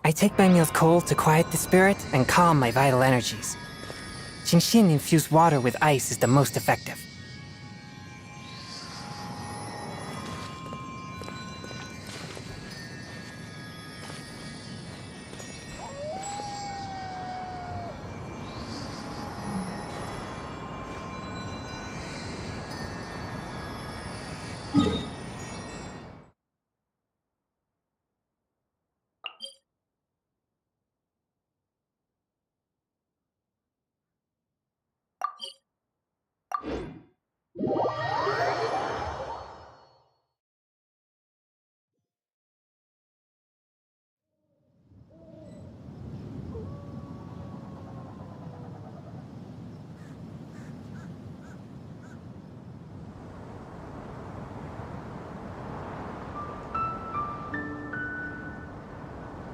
I take my meals cold to quiet the spirit and calm my vital energies. Genshin infused water with ice is the most effective.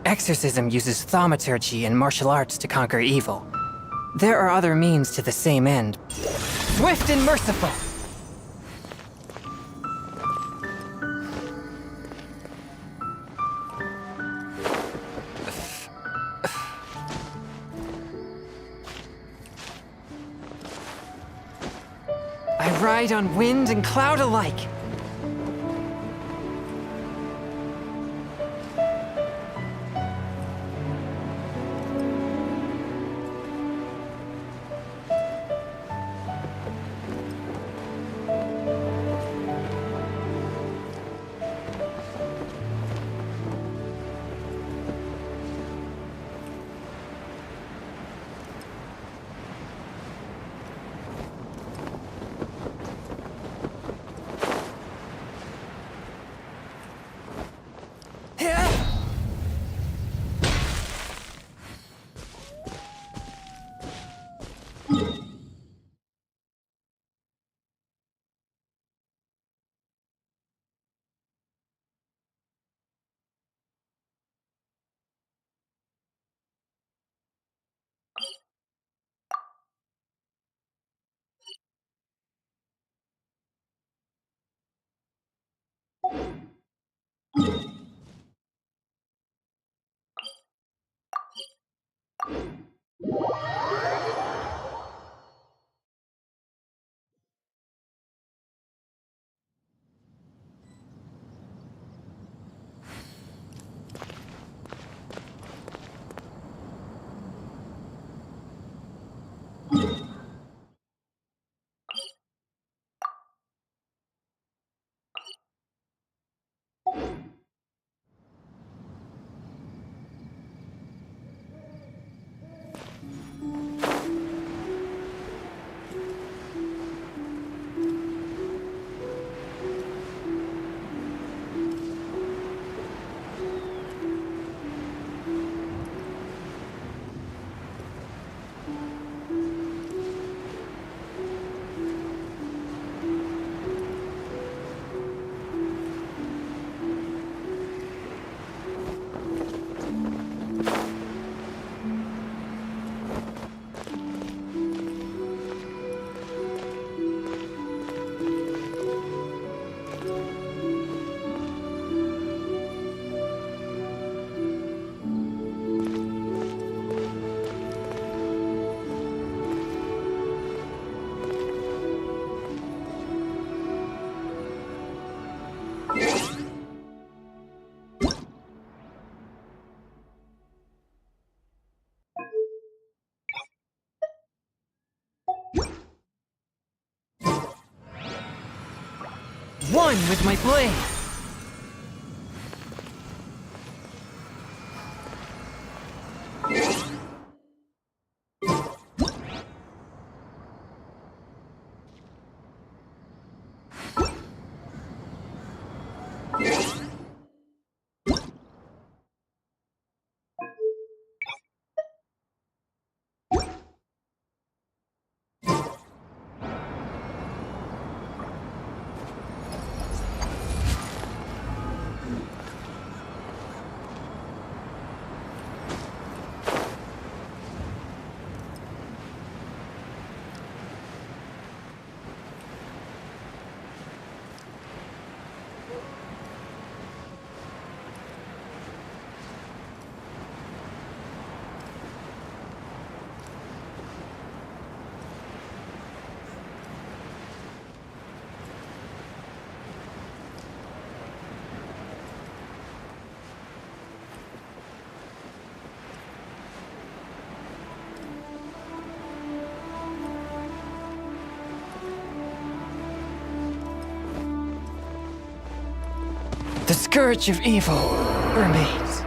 Exorcism uses thaumaturgy and martial arts to conquer evil. There are other means to the same end. Swift and merciful! I ride on wind and cloud alike. One with my blade! The scourge of evil remains.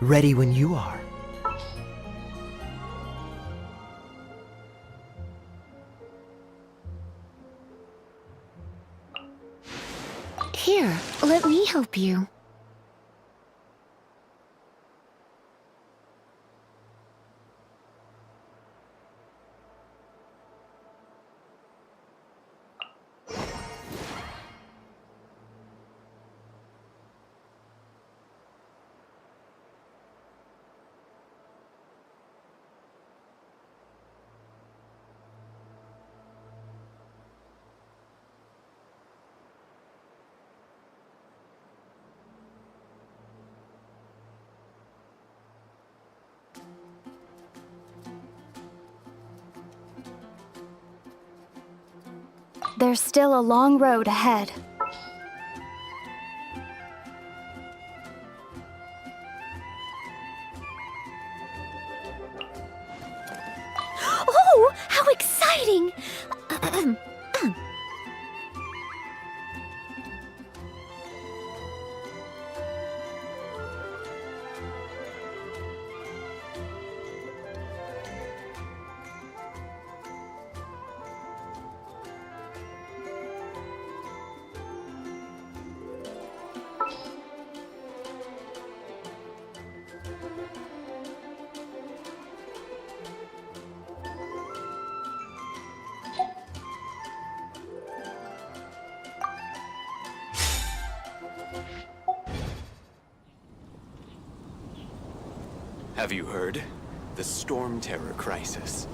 Ready when you are. Here, let me help you. There's still a long road ahead. Oh, how exciting! Have you heard? The Storm Terror crisis.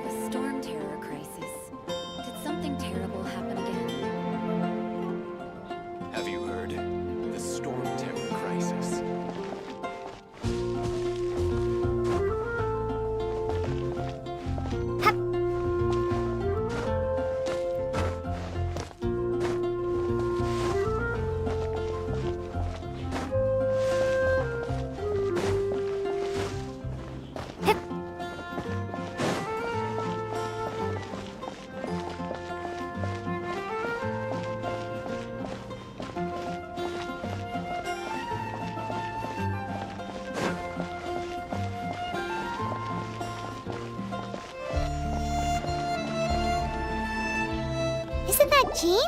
The storm terror crisis. Did something terrible happen again? Have you heard? The Storm Terror crisis. Isn't that Jean?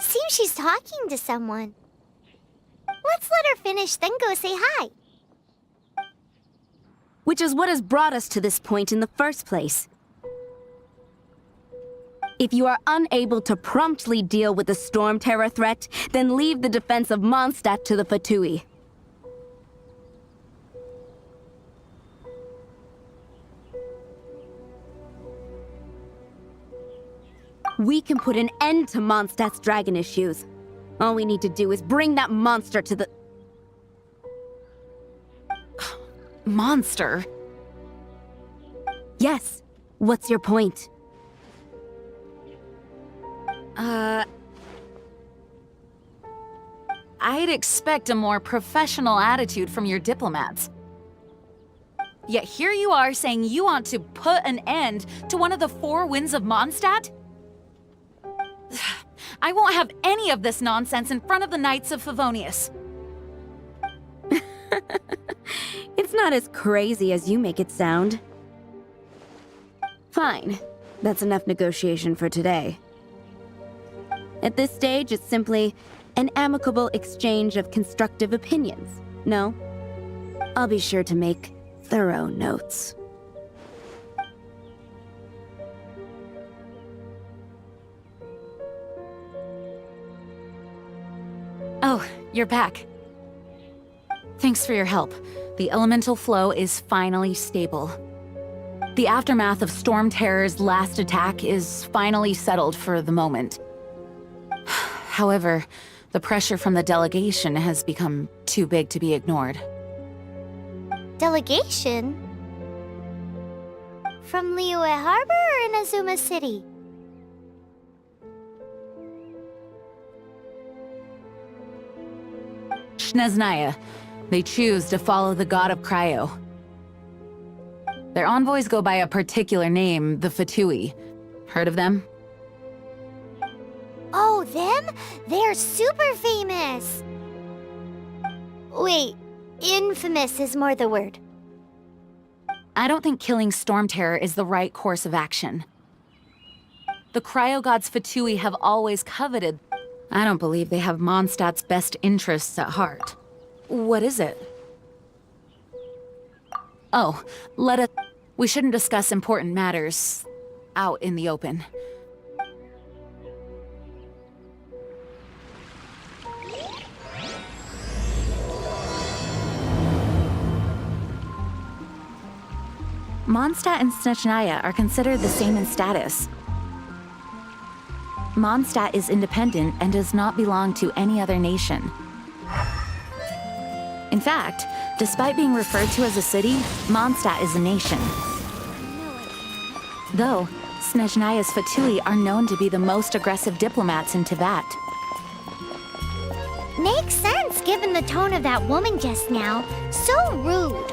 Seems she's talking to someone. Let's let her finish, then go say hi. Which is what has brought us to this point in the first place. If you are unable to promptly deal with the storm terror threat, then leave the defense of Mondstadt to the Fatui. We can put an end to Mondstadt's dragon issues. All we need to do is bring that monster to the... Monster? Yes. What's your point? I'd expect a more professional attitude from your diplomats. Yet here you are saying you want to put an end to one of the four winds of Mondstadt? I won't have any of this nonsense in front of the Knights of Favonius. It's not as crazy as you make it sound. Fine. That's enough negotiation for today. At this stage, it's simply an amicable exchange of constructive opinions. No? I'll be sure to make thorough notes. Oh, you're back. Thanks for your help. The elemental flow is finally stable. The aftermath of Storm Terror's last attack is finally settled for the moment. However, the pressure from the delegation has become too big to be ignored. Delegation? From Liyue Harbor or Inazuma City? Snezhnaya. They choose to follow the god of Cryo. Their envoys go by a particular name, the Fatui. Heard of them? Oh, them? They're super famous! Wait, infamous is more the word. I don't think killing Storm Terror is the right course of action. The Cryo God's Fatui have always coveted. I don't believe they have Mondstadt's best interests at heart. What is it? Oh, we shouldn't discuss important matters out in the open. Mondstadt and Snezhnaya are considered the same in status. Mondstadt is independent and does not belong to any other nation. In fact, despite being referred to as a city, Mondstadt is a nation. Though, Snezhnaya's Fatui are known to be the most aggressive diplomats in Teyvat. Makes sense given the tone of that woman just now. So rude.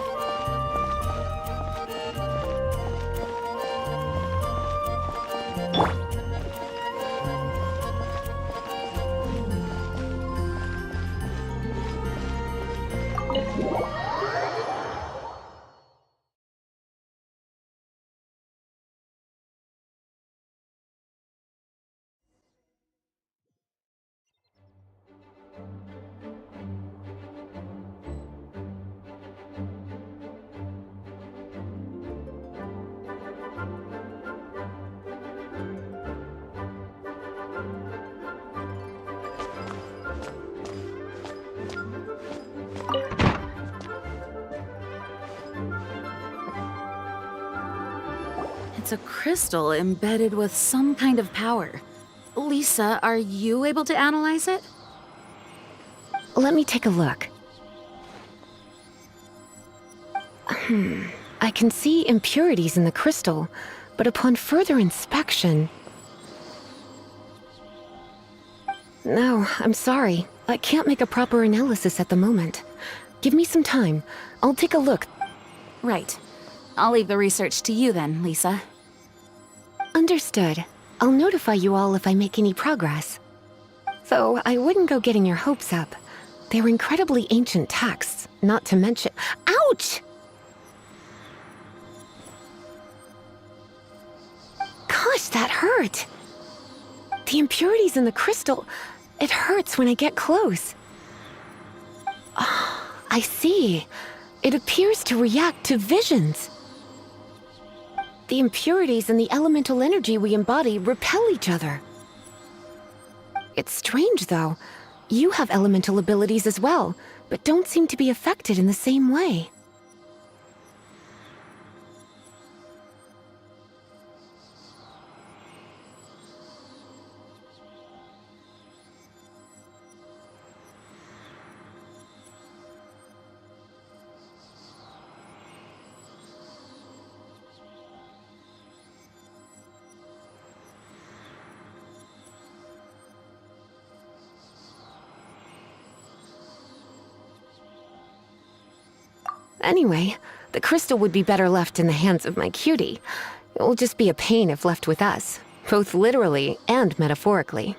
It's a crystal embedded with some kind of power. Lisa, are you able to analyze it? Let me take a look. I can see impurities in the crystal, but upon further inspection... No, I'm sorry. I can't make a proper analysis at the moment. Give me some time. I'll take a look. Right. I'll leave the research to you then, Lisa. Understood. I'll notify you all if I make any progress. Though I wouldn't go getting your hopes up. They're incredibly ancient texts, not to mention— Ouch! Gosh, that hurt! The impurities in the crystal— it hurts when I get close. Oh, I see. It appears to react to visions. The impurities and the elemental energy we embody repel each other. It's strange, though. You have elemental abilities as well, but don't seem to be affected in the same way. Anyway, the crystal would be better left in the hands of my cutie. It will just be a pain if left with us, both literally and metaphorically.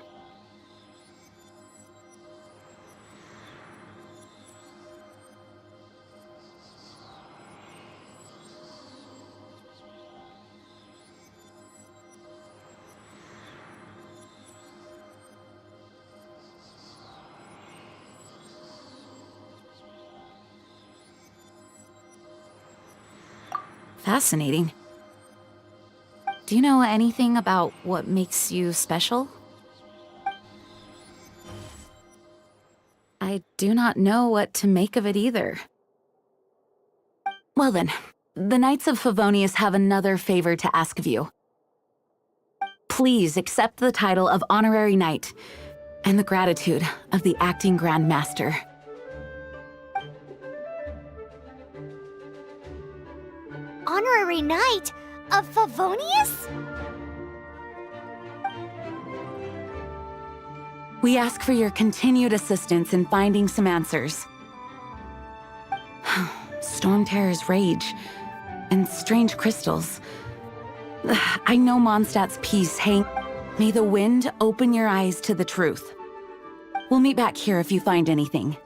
Fascinating. Do you know anything about what makes you special? I do not know what to make of it either. Well then, the Knights of Favonius have another favor to ask of you. Please accept the title of Honorary Knight and the gratitude of the Acting Grand Master. Honorary Knight of Favonius? We ask for your continued assistance in finding some answers. Storm Terror's rage and strange crystals. I know Mondstadt's peace hang. May the wind open your eyes to the truth. We'll meet back here if you find anything.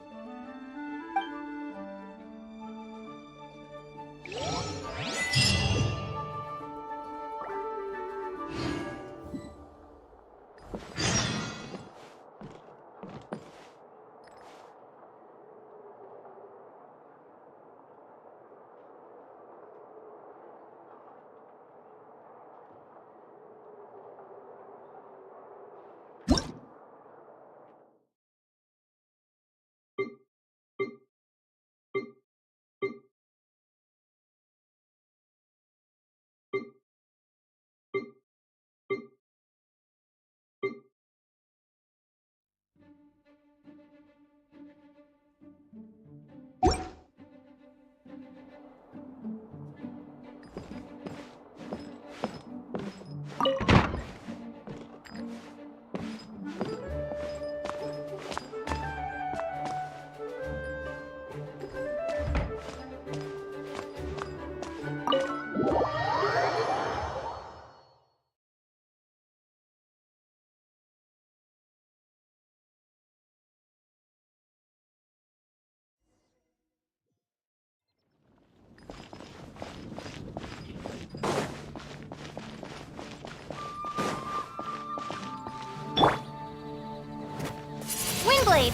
Windblade!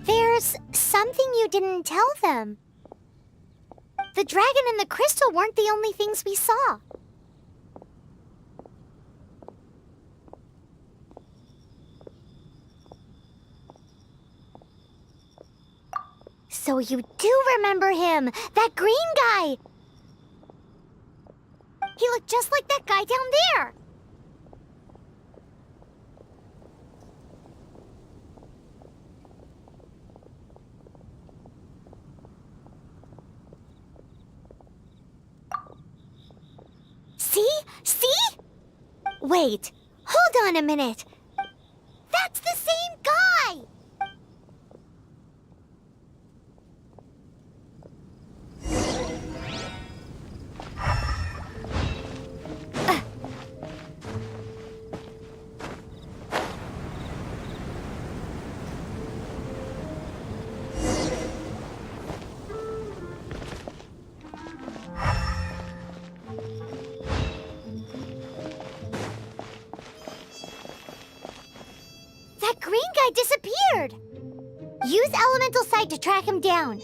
There's something you didn't tell them. The dragon and the crystal weren't the only things we saw. So you do remember him, that green guy! He looked just like that guy down there! See? See? Wait, hold on a minute. That's the same guy! That green guy disappeared! Use Elemental Sight to track him down.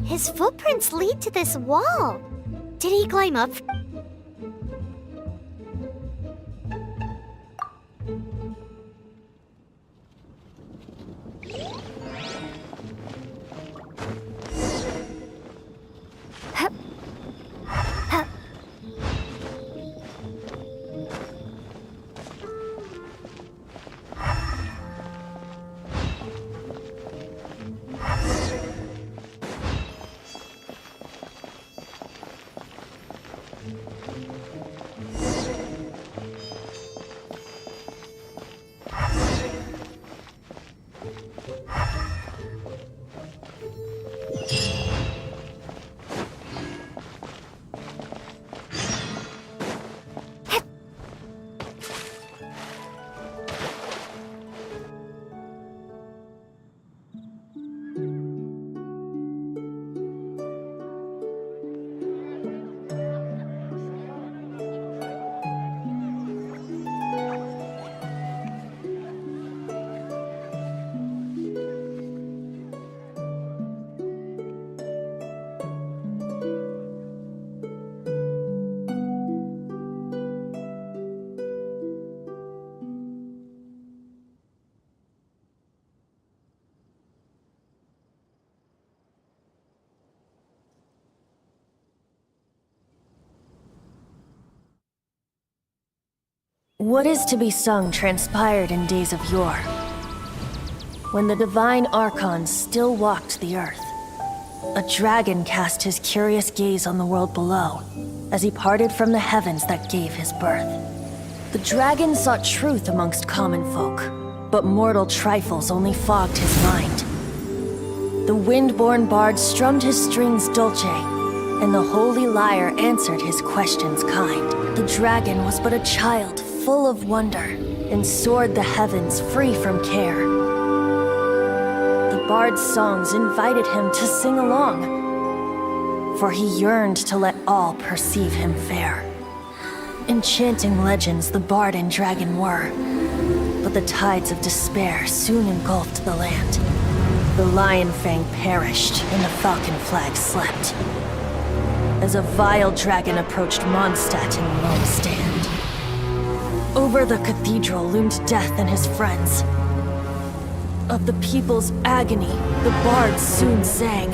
His footprints lead to this wall. Did he climb up? What is to be sung transpired in days of yore, when the divine archons still walked the earth. A dragon cast his curious gaze on the world below, as he parted from the heavens that gave his birth. The dragon sought truth amongst common folk, but mortal trifles only fogged his mind. The wind-born bard strummed his strings dulce, and the holy lyre answered his questions kind. The dragon was but a child full of wonder, and soared the heavens free from care. The bard's songs invited him to sing along, for he yearned to let all perceive him fair. Enchanting legends the bard and dragon were, but the tides of despair soon engulfed the land. The lion fang perished, and the falcon flag slept, as a vile dragon approached Mondstadt in lone stand. Over the cathedral loomed death and his friends. Of the people's agony, the bards soon sang.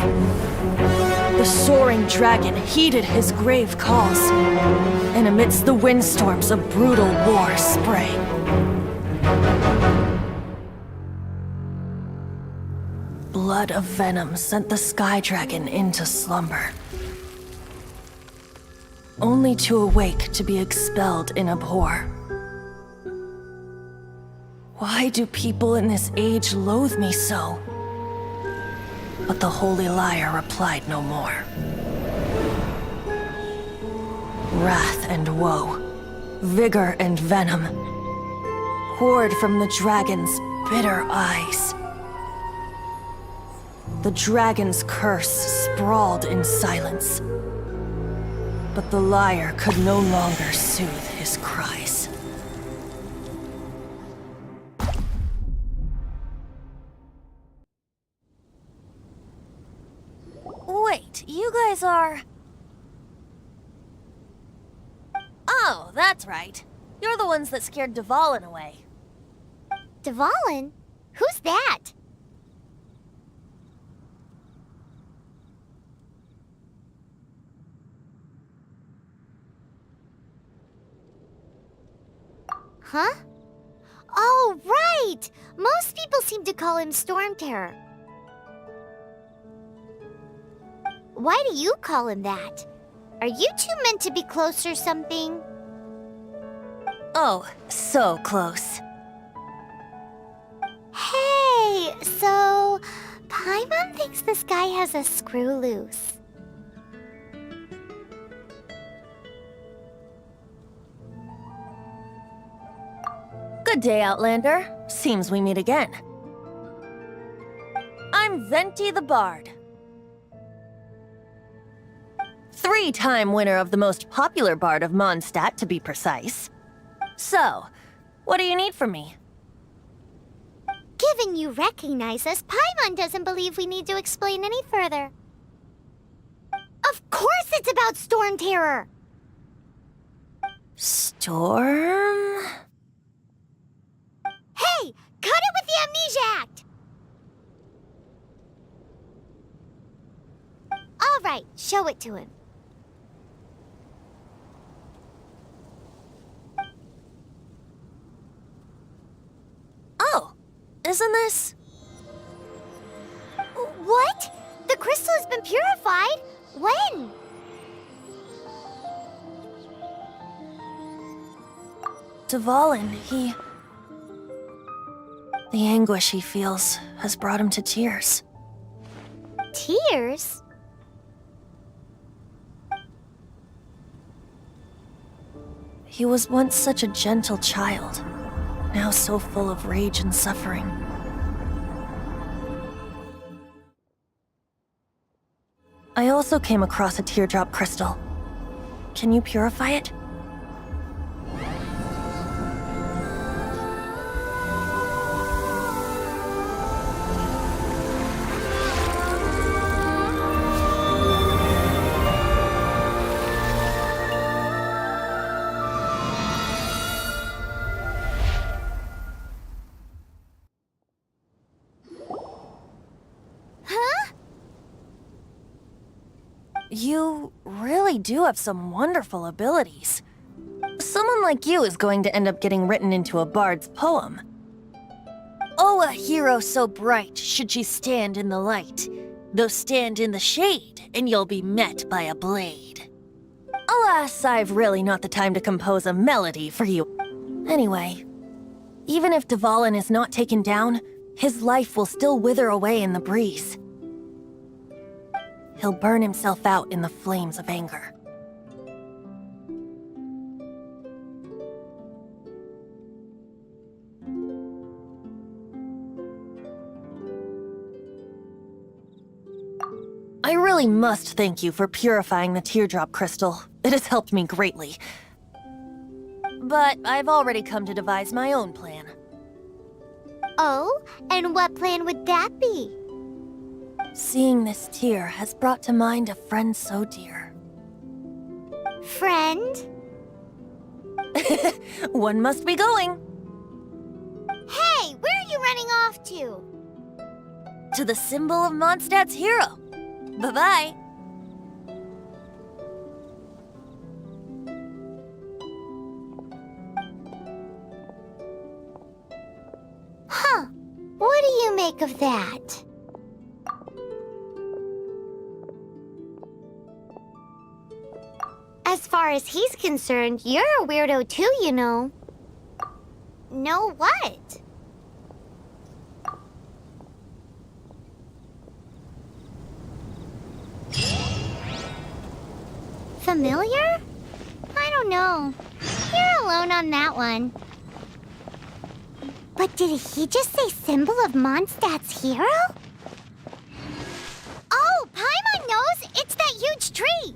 The soaring dragon heeded his grave calls, and amidst the windstorms a brutal war sprang. Blood of venom sent the sky dragon into slumber, only to awake to be expelled in abhor. Why do people in this age loathe me so? But the holy lyre replied no more. Wrath and woe, vigor and venom, poured from the dragon's bitter eyes. The dragon's curse sprawled in silence, but the lyre could no longer soothe his cries. Wait, you guys are... Oh, that's right. You're the ones that scared Dvalin away. Dvalin? Who's that? Huh? Oh, right! Most people seem to call him Storm Terror. Why do you call him that? Are you two meant to be close or something? Oh, so close. Hey, so Paimon thinks this guy has a screw loose. Good day, Outlander. Seems we meet again. I'm Venti the Bard. 3-time winner of the most popular bard of Mondstadt, to be precise. So, what do you need from me? Given you recognize us, Paimon doesn't believe we need to explain any further. Of course it's about Storm Terror! Storm? Hey! Cut it with the Amnesia Act! All right, show it to him. Oh, isn't this... What? The crystal has been purified? When? Dvalin, the anguish he feels has brought him to tears. Tears? He was once such a gentle child, now so full of rage and suffering. I also came across a teardrop crystal. Can you purify it? You really do have some wonderful abilities. Someone someone like you is going to end up getting written into a bard's poem. Oh, a hero so bright should she stand in the light, though stand in the shade, and you'll be met by a blade. Alas, I've really not the time to compose a melody for you. Anyway, even if Dvalin is not taken down, his life will still wither away in the breeze. He'll burn himself out in the flames of anger. I really must thank you for purifying the teardrop crystal. It has helped me greatly. But I've already come to devise my own plan. Oh, and what plan would that be? Seeing this tear has brought to mind a friend so dear. Friend? One must be going. Hey, where are you running off to? To the symbol of Mondstadt's hero. Bye-bye. Huh. What do you make of that? As far as he's concerned, you're a weirdo too, you know. Know what? Familiar? I don't know. You're alone on that one. But did he just say symbol of Mondstadt's hero? Oh, Paimon knows! It's that huge tree!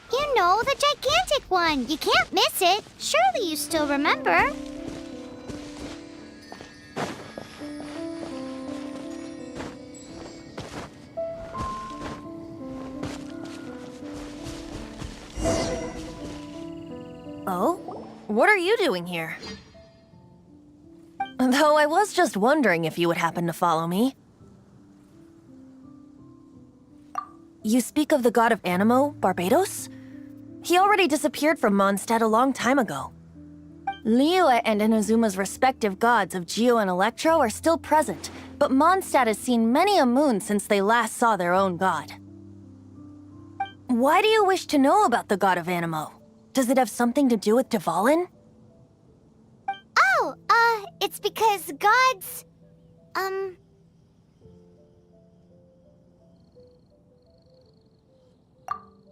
You know, the gigantic one! You can't miss it! Surely you still remember! Oh? What are you doing here? Though I was just wondering if you would happen to follow me. You speak of the god of Animo, Barbados? He already disappeared from Mondstadt a long time ago. Liyue and Inazuma's respective gods of Geo and Electro are still present, but Mondstadt has seen many a moon since they last saw their own god. Why do you wish to know about the god of Animo? Does it have something to do with Dvalin? Oh, it's because gods...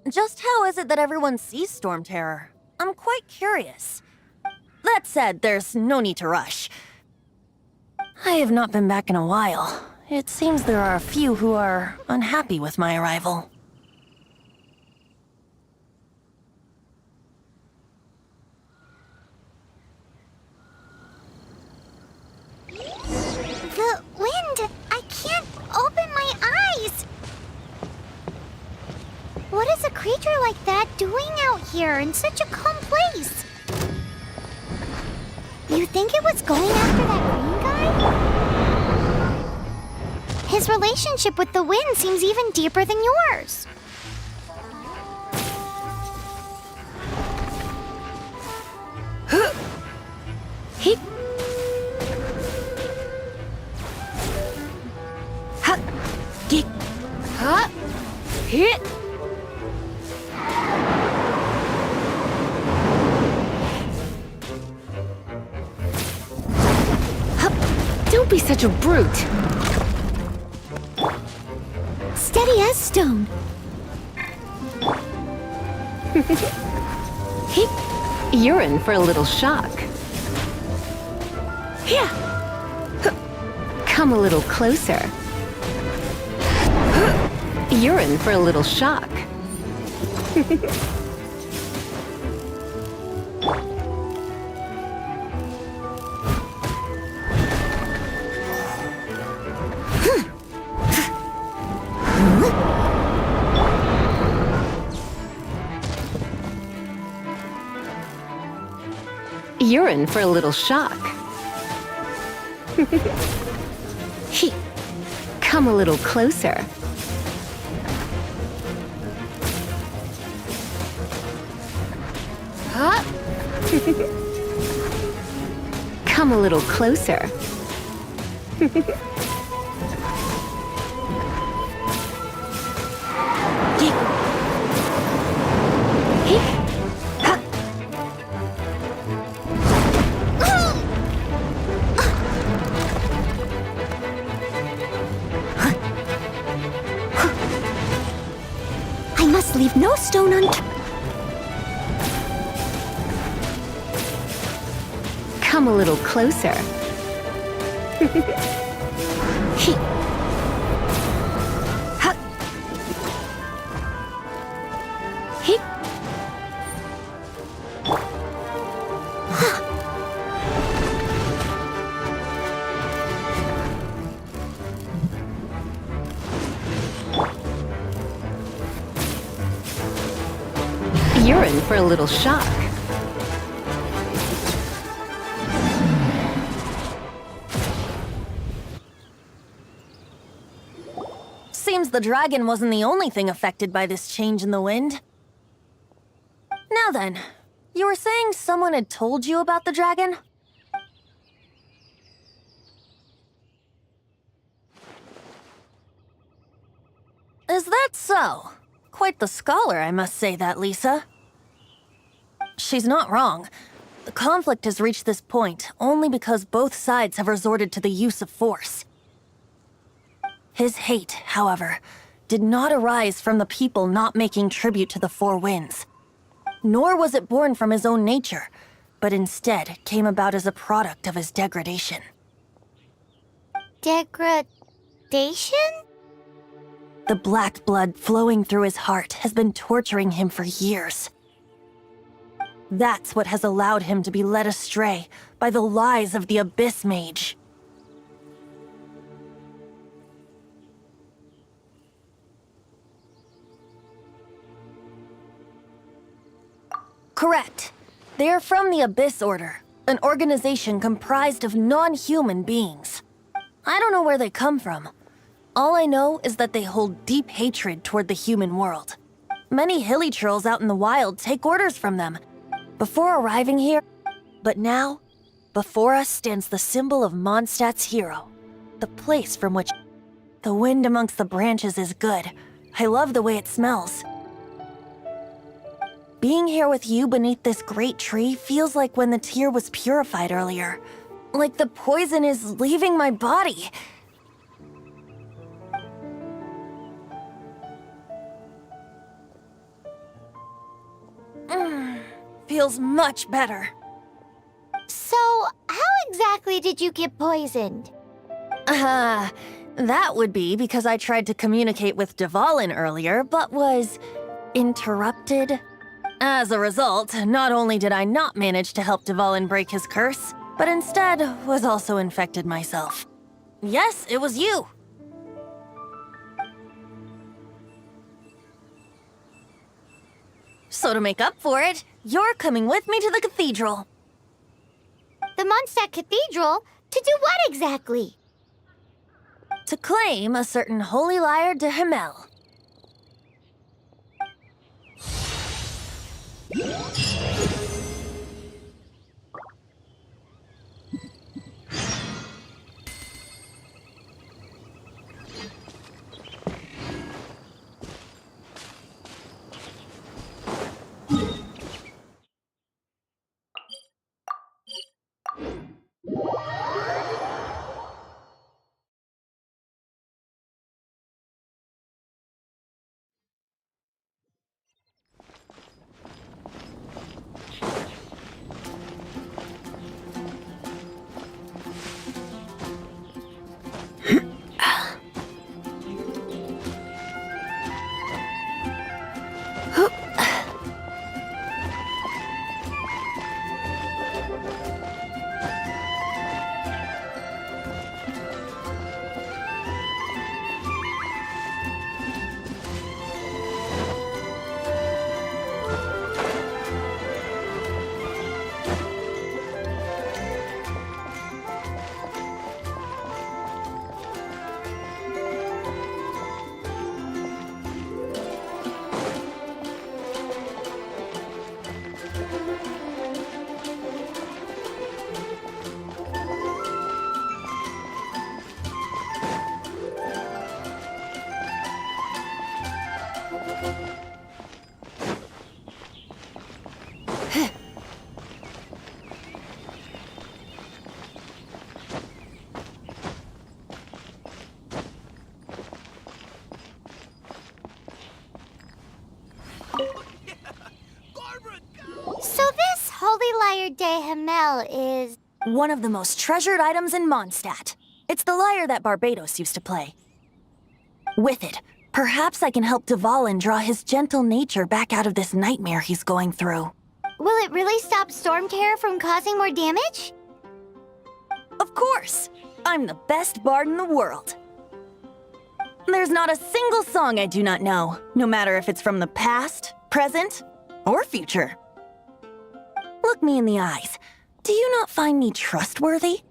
Just how is it that everyone sees Storm Terror? I'm quite curious. That said, there's no need to rush. I have not been back in a while. It seems there are a few who are unhappy with my arrival. The wind! I can't open my eyes! What is a creature like that doing out here in such a calm place? You think it was going after that green guy? His relationship with the wind seems even deeper than yours. He... Ha! Ge- Ha! Hit! Don't be such a brute. Steady as stone. You're in for a little shock. Yeah. Come a little closer. You're in for a little shock. You're in for a little shock. Come a little closer. Huh? Come a little closer. I must leave no stone unturned. Come a little closer. You're in for a little shock. Seems the dragon wasn't the only thing affected by this change in the wind. Now then, you were saying someone had told you about the dragon? Is that so? Quite the scholar, I must say that, Lisa. She's not wrong. The conflict has reached this point only because both sides have resorted to the use of force. His hate, however, did not arise from the people not making tribute to the Four Winds. Nor was it born from his own nature, but instead came about as a product of his degradation. Degradation? The black blood flowing through his heart has been torturing him for years. That's what has allowed him to be led astray by the lies of the Abyss Mage. Correct. They are from the Abyss Order, an organization comprised of non-human beings. I don't know where they come from. All I know is that they hold deep hatred toward the human world. Many hilly trolls out in the wild take orders from them before arriving here. But now, before us stands the symbol of Mondstadt's hero, the place from which the wind amongst the branches is good. I love the way it smells. Being here with you beneath this great tree feels like when the tear was purified earlier. Like the poison is leaving my body. Feels much better. So, how exactly did you get poisoned? That would be because I tried to communicate with Dvalin earlier, but was interrupted. As a result, not only did I not manage to help Dvalin break his curse, but instead was also infected myself. Yes, it was you. So to make up for it, you're coming with me to the cathedral. The Mondstadt Cathedral? To do what exactly? To claim a certain holy lyre de Himmel. Lyre de Hamel is... One of the most treasured items in Mondstadt. It's the lyre that Barbados used to play. With it, perhaps I can help Dvalin draw his gentle nature back out of this nightmare he's going through. Will it really stop Storm Terror from causing more damage? Of course! I'm the best bard in the world. There's not a single song I do not know, no matter if it's from the past, present, or future. Look me in the eyes. Do you not find me trustworthy?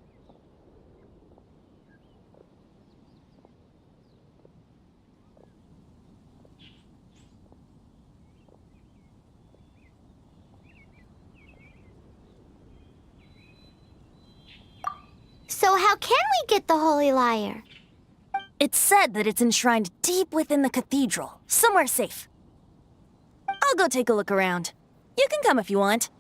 So how can we get the Holy Lyre? It's said that it's enshrined deep within the cathedral, somewhere safe. I'll go take a look around. You can come if you want.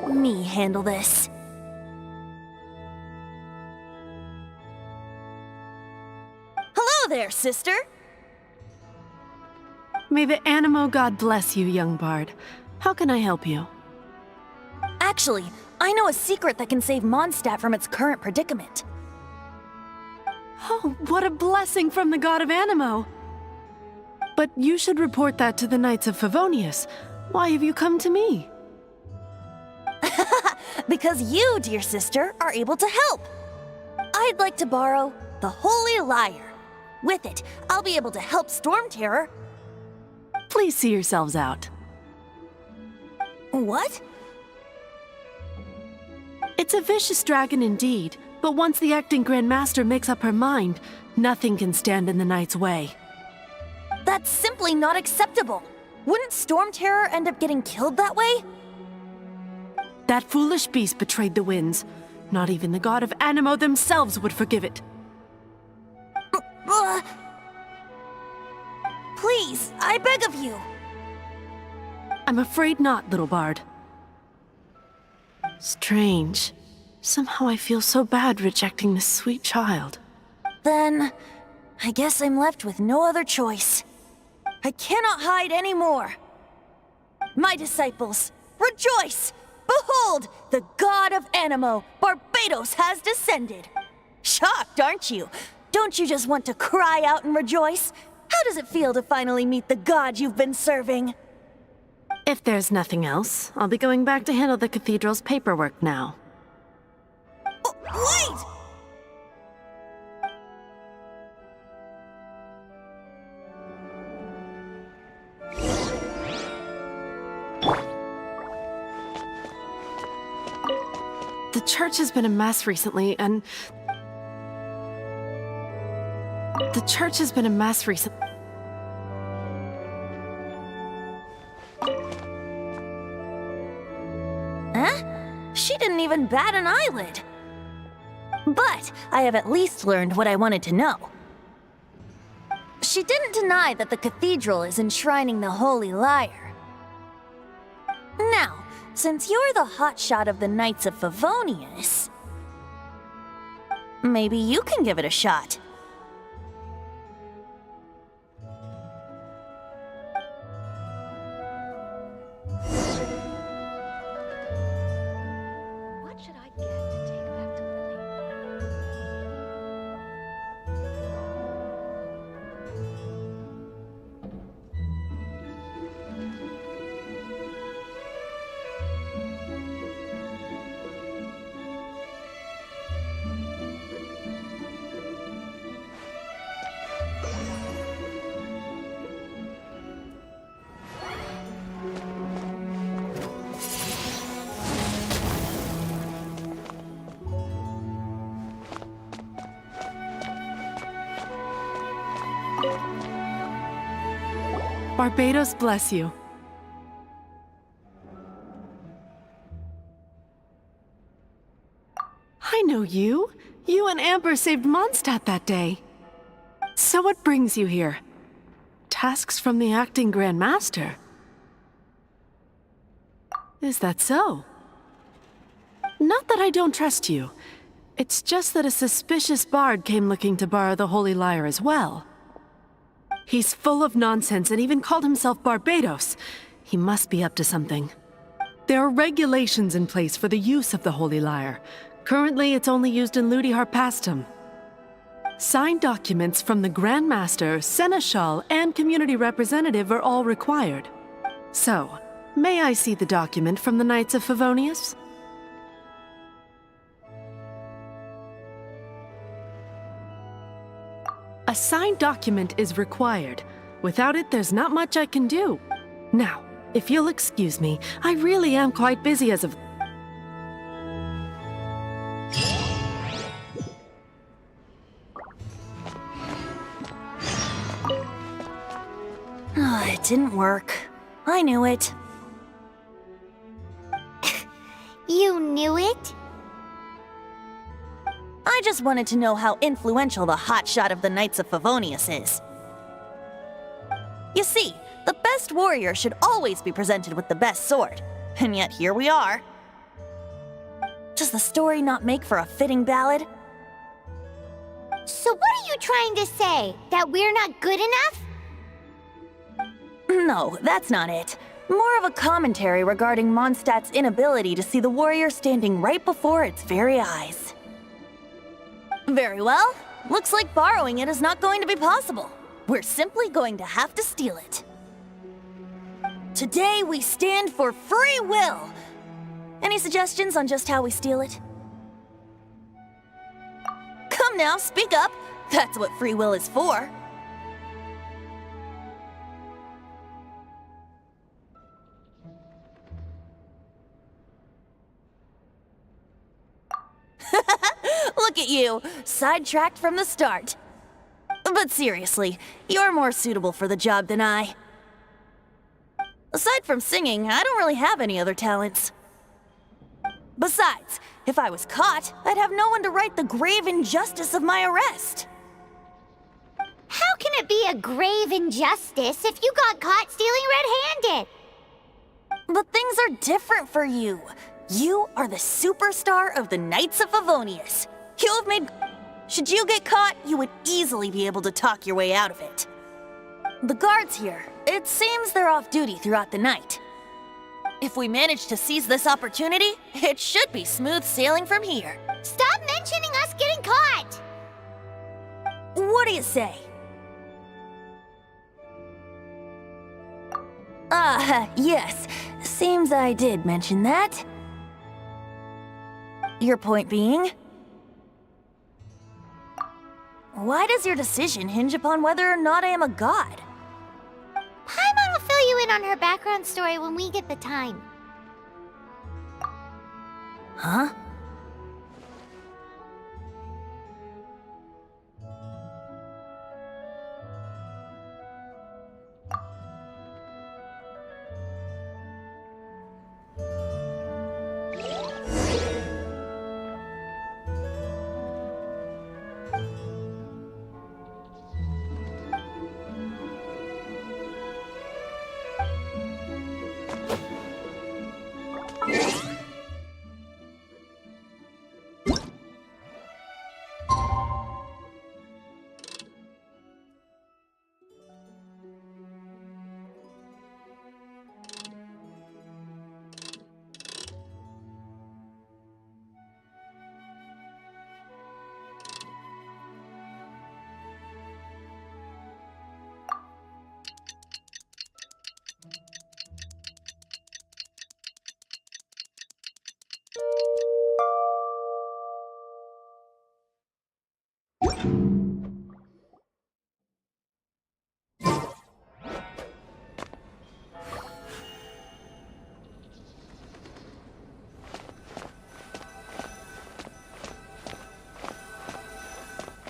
Let me handle this. Hello there, sister! May the Animo God bless you, young bard. How can I help you? Actually, I know a secret that can save Mondstadt from its current predicament. Oh, what a blessing from the god of Animo! But you should report that to the Knights of Favonius. Why have you come to me? Because you, dear sister, are able to help. I'd like to borrow the Holy Lyre. With it, I'll be able to help Storm Terror. Please see yourselves out. What? It's a vicious dragon indeed, but once the acting Grand Master makes up her mind, nothing can stand in the Knight's way. That's simply not acceptable. Wouldn't Storm Terror end up getting killed that way? That foolish beast betrayed the winds. Not even the god of Animo themselves would forgive it. Please, I beg of you. I'm afraid not, little bard. Strange. Somehow I feel so bad rejecting this sweet child. Then, I guess I'm left with no other choice. I cannot hide anymore. My disciples, rejoice! Behold, the god of Animo, Barbados, has descended. Shocked, aren't you? Don't you just want to cry out and rejoice? How does it feel to finally meet the god you've been serving? If there's nothing else, I'll be going back to handle the cathedral's paperwork now. Oh, wait! The church has been a mess recently, and... Huh? She didn't even bat an eyelid. But I have at least learned what I wanted to know. She didn't deny that the cathedral is enshrining the Holy Lyre. Now, since you're the hotshot of the Knights of Favonius, maybe you can give it a shot. Barbados bless you. I know you. You and Amber saved Mondstadt that day. So what brings you here? Tasks from the acting Grand Master? Is that so? Not that I don't trust you. It's just that a suspicious bard came looking to borrow the Holy Lyre as well. He's full of nonsense and even called himself Barbados. He must be up to something. There are regulations in place for the use of the Holy Lyre. Currently, it's only used in Ludi Harpastum. Signed documents from the Grand Master, Seneschal, and Community Representative are all required. So, may I see the document from the Knights of Favonius? A signed document is required. Without it, there's not much I can do. Now, if you'll excuse me, I really am quite busy as of... It didn't work. I knew it. You knew it? I just wanted to know how influential the hotshot of the Knights of Favonius is. You see, the best warrior should always be presented with the best sword. And yet here we are. Does the story not make for a fitting ballad? So what are you trying to say? That we're not good enough? No, that's not it. More of a commentary regarding Mondstadt's inability to see the warrior standing right before its very eyes. Very well. Looks like borrowing it is not going to be possible. We're simply going to have to steal it. Today we stand for free will. Any suggestions on just how we steal it? Come now, speak up. That's what free will is for. Look at you, sidetracked from the start. But seriously, you're more suitable for the job than I. Aside from singing, I don't really have any other talents. Besides, if I was caught, I'd have no one to right the grave injustice of my arrest. How can it be a grave injustice if you got caught stealing red-handed? But things are different for you. You are the superstar of the Knights of Favonius. You have made... Should you get caught, you would easily be able to talk your way out of it. The guards here, it seems they're off duty throughout the night. If we manage to seize this opportunity, it should be smooth sailing from here. Stop mentioning us getting caught! What do you say? Yes. Seems I did mention that. Your point being? Why does your decision hinge upon whether or not I am a god? Paimon will fill you in on her background story when we get the time. Huh?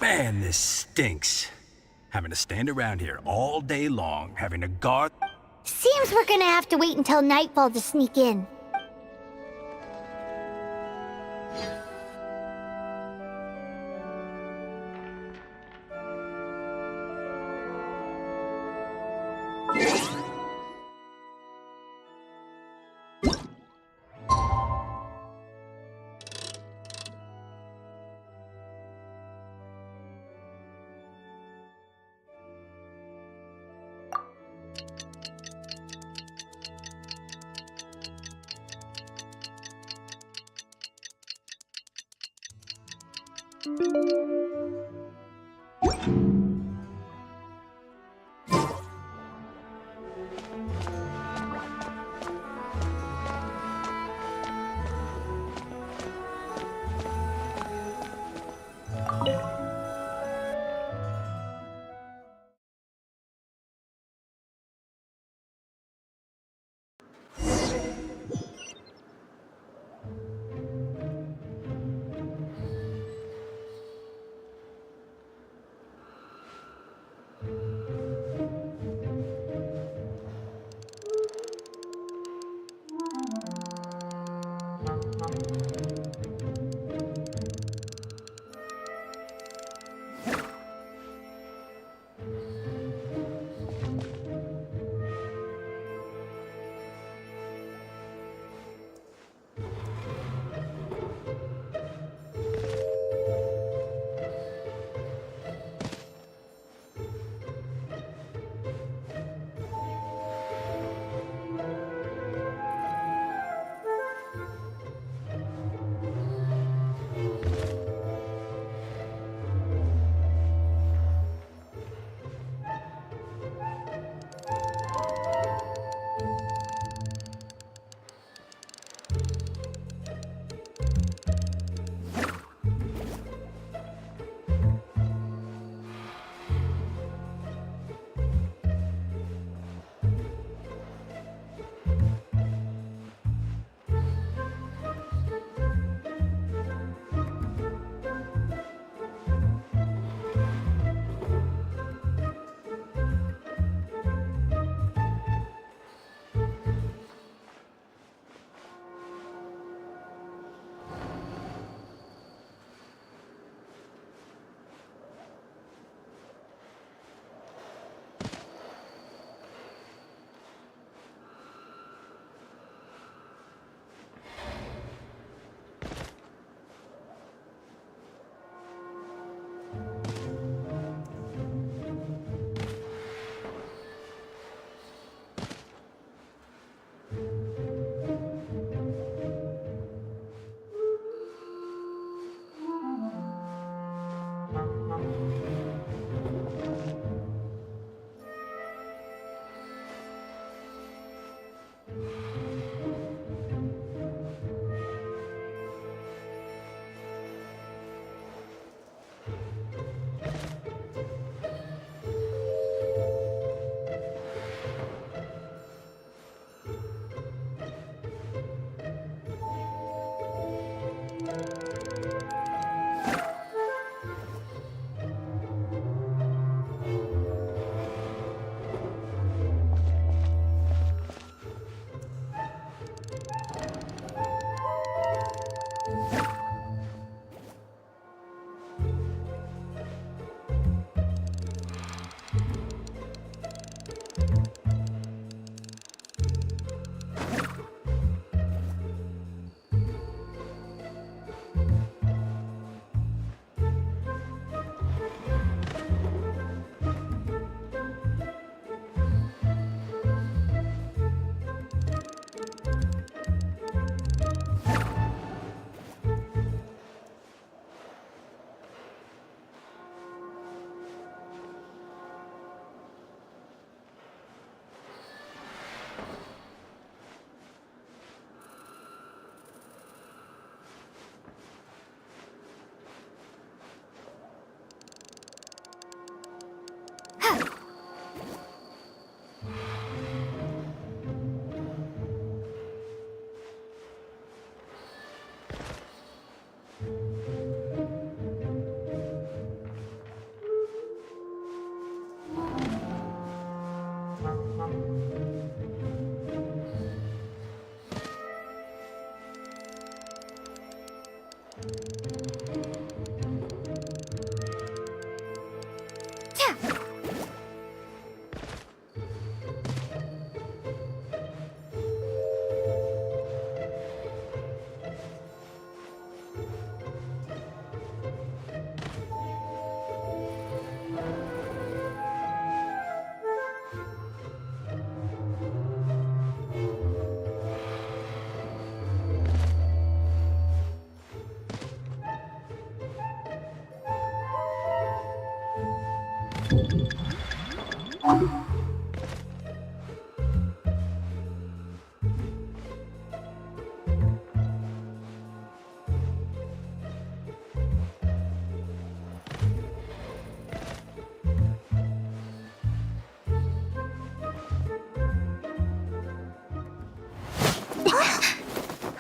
Man, this stinks. Having to stand around here all day long, having to guard. Seems we're gonna have to wait until nightfall to sneak in.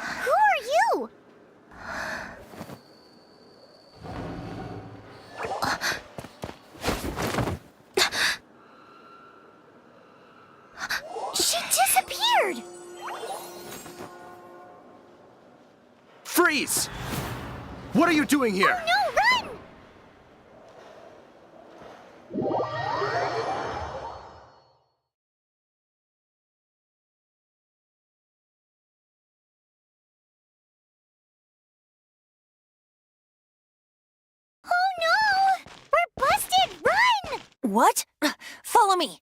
Who are you? She disappeared! Freeze! What are you doing here? No, run! Oh no! We're busted! Run! What? Follow me.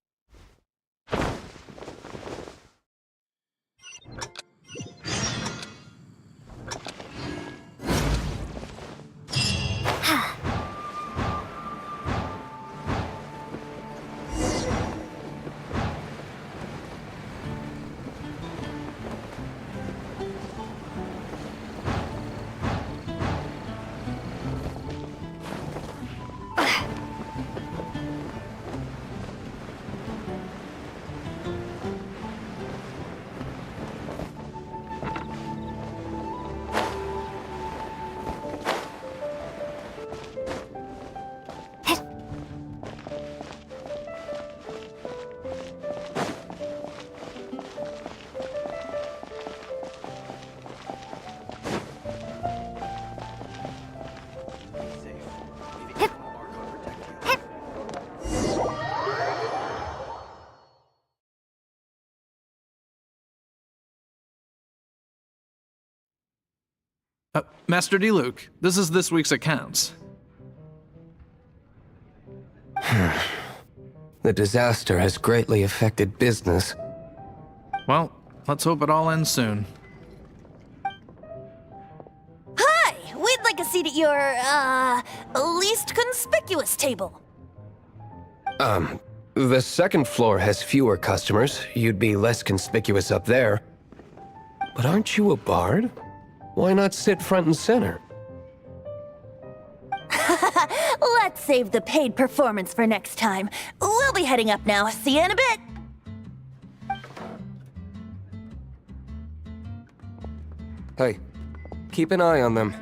Master D. Luke, this is this week's accounts. The disaster has greatly affected business. Well, let's hope it all ends soon. Hi! We'd like a seat at your, least conspicuous table. The second floor has fewer customers. You'd be less conspicuous up there. But aren't you a bard? Why not sit front and center? Let's save the paid performance for next time. We'll be heading up now. See you in a bit. Hey, keep an eye on them.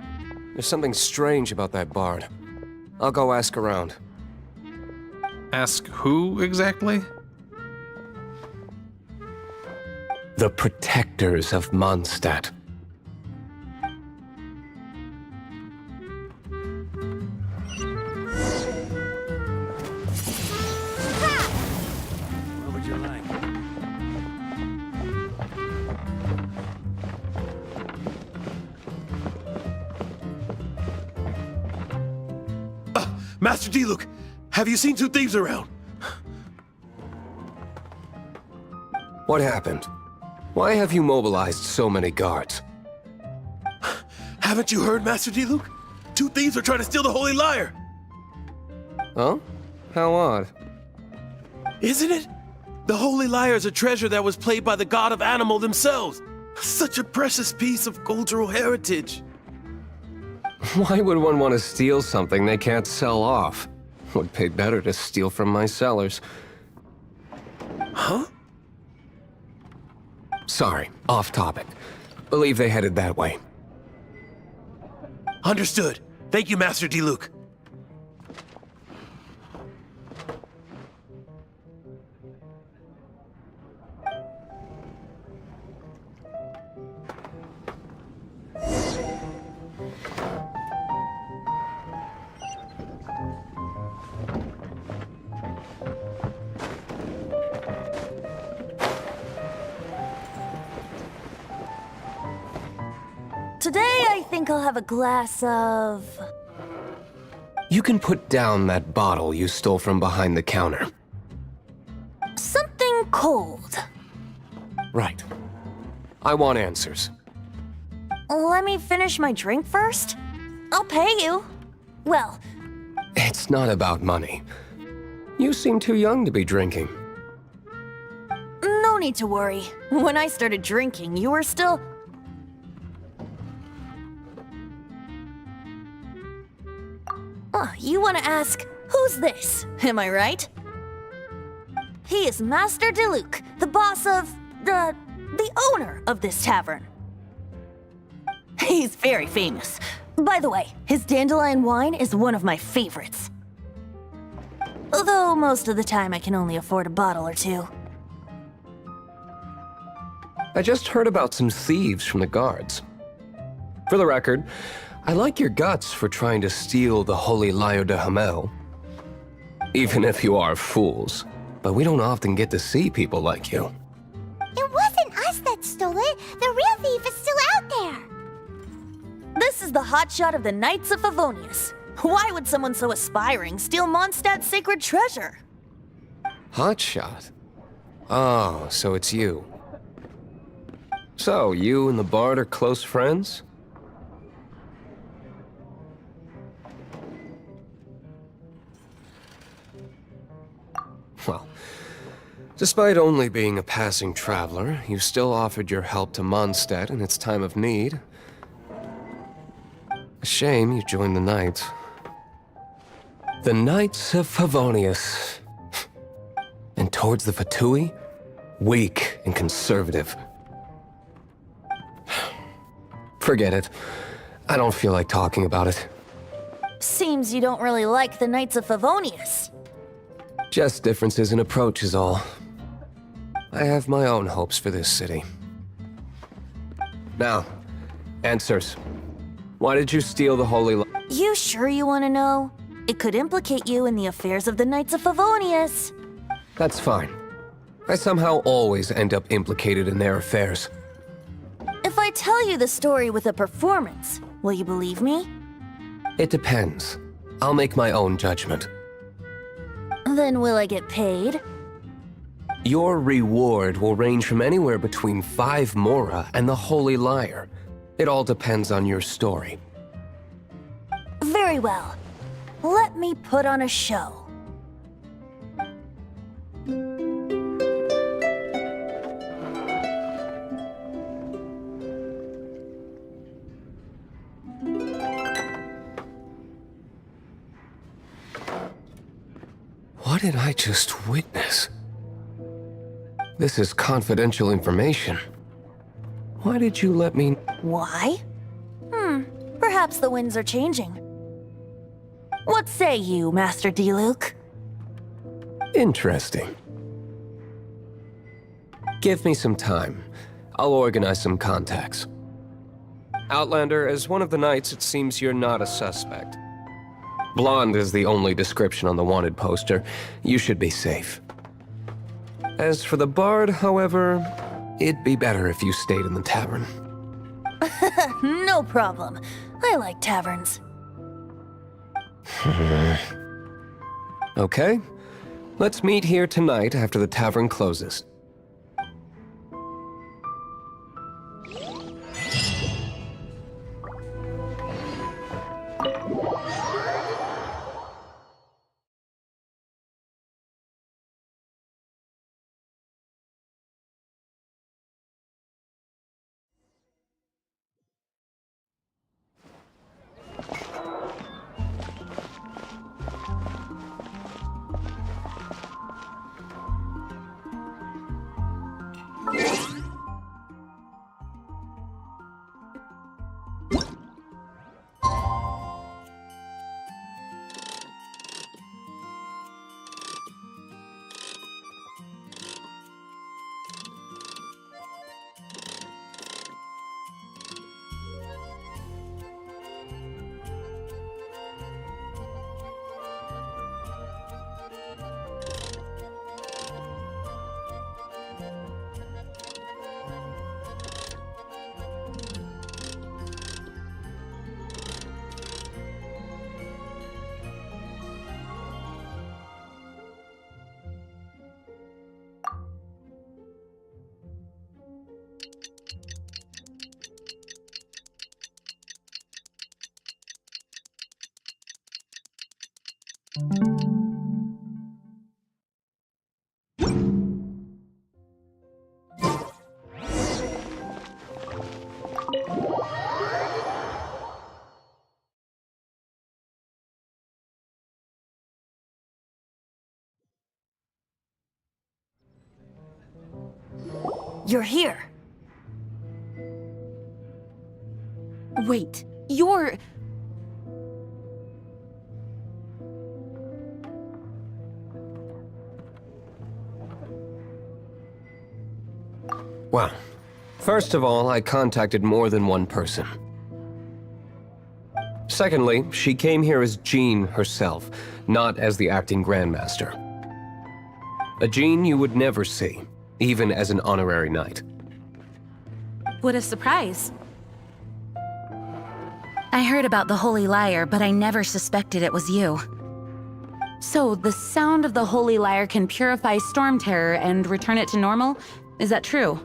There's something strange about that bard. I'll go ask around. Ask who exactly? The protectors of Mondstadt. What would you like? Master D. Luke, have you seen two thieves around? What happened? Why have you mobilized so many guards? Haven't you heard, Master D. Luke? Two thieves are trying to steal the Holy Lyre. Huh? How odd. Isn't it? The Holy Lyre is a treasure that was played by the god of animal themselves. Such a precious piece of cultural heritage. Why would one want to steal something they can't sell off? Would pay better to steal from my sellers. Huh? Sorry, off topic. Believe they headed that way. Understood. Thank you, Master D. Luke. Today, I think I'll have a glass of... You can put down that bottle you stole from behind the counter. something cold. Right. I want answers. Let me finish my drink first. I'll pay you. Well, It's not about money. You seem too young to be drinking. no need to worry. When I started drinking, you were still... You want to ask, who's this? Am I right? He is Master Diluc, the boss of... the owner of this tavern. He's very famous. By the way, his dandelion wine is one of my favorites. Although most of the time I can only afford a bottle or two. I just heard about some thieves from the guards. For the record, I like your guts for trying to steal the Holy Lyre de Hamel. Even if you are fools. But we don't often get to see people like you. It wasn't us that stole it. The real thief is still out there. This is the hotshot of the Knights of Favonius. Why would someone so aspiring steal Mondstadt's sacred treasure? Hotshot? Oh, so it's you. So, you and the Bard are close friends? Well, despite only being a passing traveler, you still offered your help to Mondstadt in its time of need. A shame you joined the Knights. The Knights of Favonius. And towards the Fatui, weak and conservative. Forget it. I don't feel like talking about it. Seems you don't really like the Knights of Favonius. Just differences in approach is all. I have my own hopes for this city. Now, answers. Why did you steal the Holy You sure you want to know? It could implicate you in the affairs of the Knights of Favonius. That's fine. I somehow always end up implicated in their affairs. If I tell you the story with a performance, will you believe me? It depends. I'll make my own judgment. Then will I get paid? Your reward will range from anywhere between 5 Mora and the Holy Lyre. It all depends on your story. Very well. Let me put on a show. What did I just witness? This is confidential information. Why did you let me... Why? Perhaps the winds are changing. What say you, Master Diluc? Interesting. Give me some time. I'll organize some contacts. Outlander, as one of the knights, it seems you're not a suspect. Blonde is the only description on the wanted poster. You should be safe. As for the Bard, however, it'd be better if you stayed in the tavern. No problem. I like taverns. Okay. Let's meet here tonight after the tavern closes. You're here. Wait, you're... Well, first of all, I contacted more than one person. Secondly, she came here as Jean herself, not as the acting Grandmaster. A Jean you would never see, even as an honorary knight. What a surprise. I heard about the Holy Lyre, but I never suspected it was you. So, the sound of the Holy Lyre can purify Storm Terror and return it to normal? Is that true?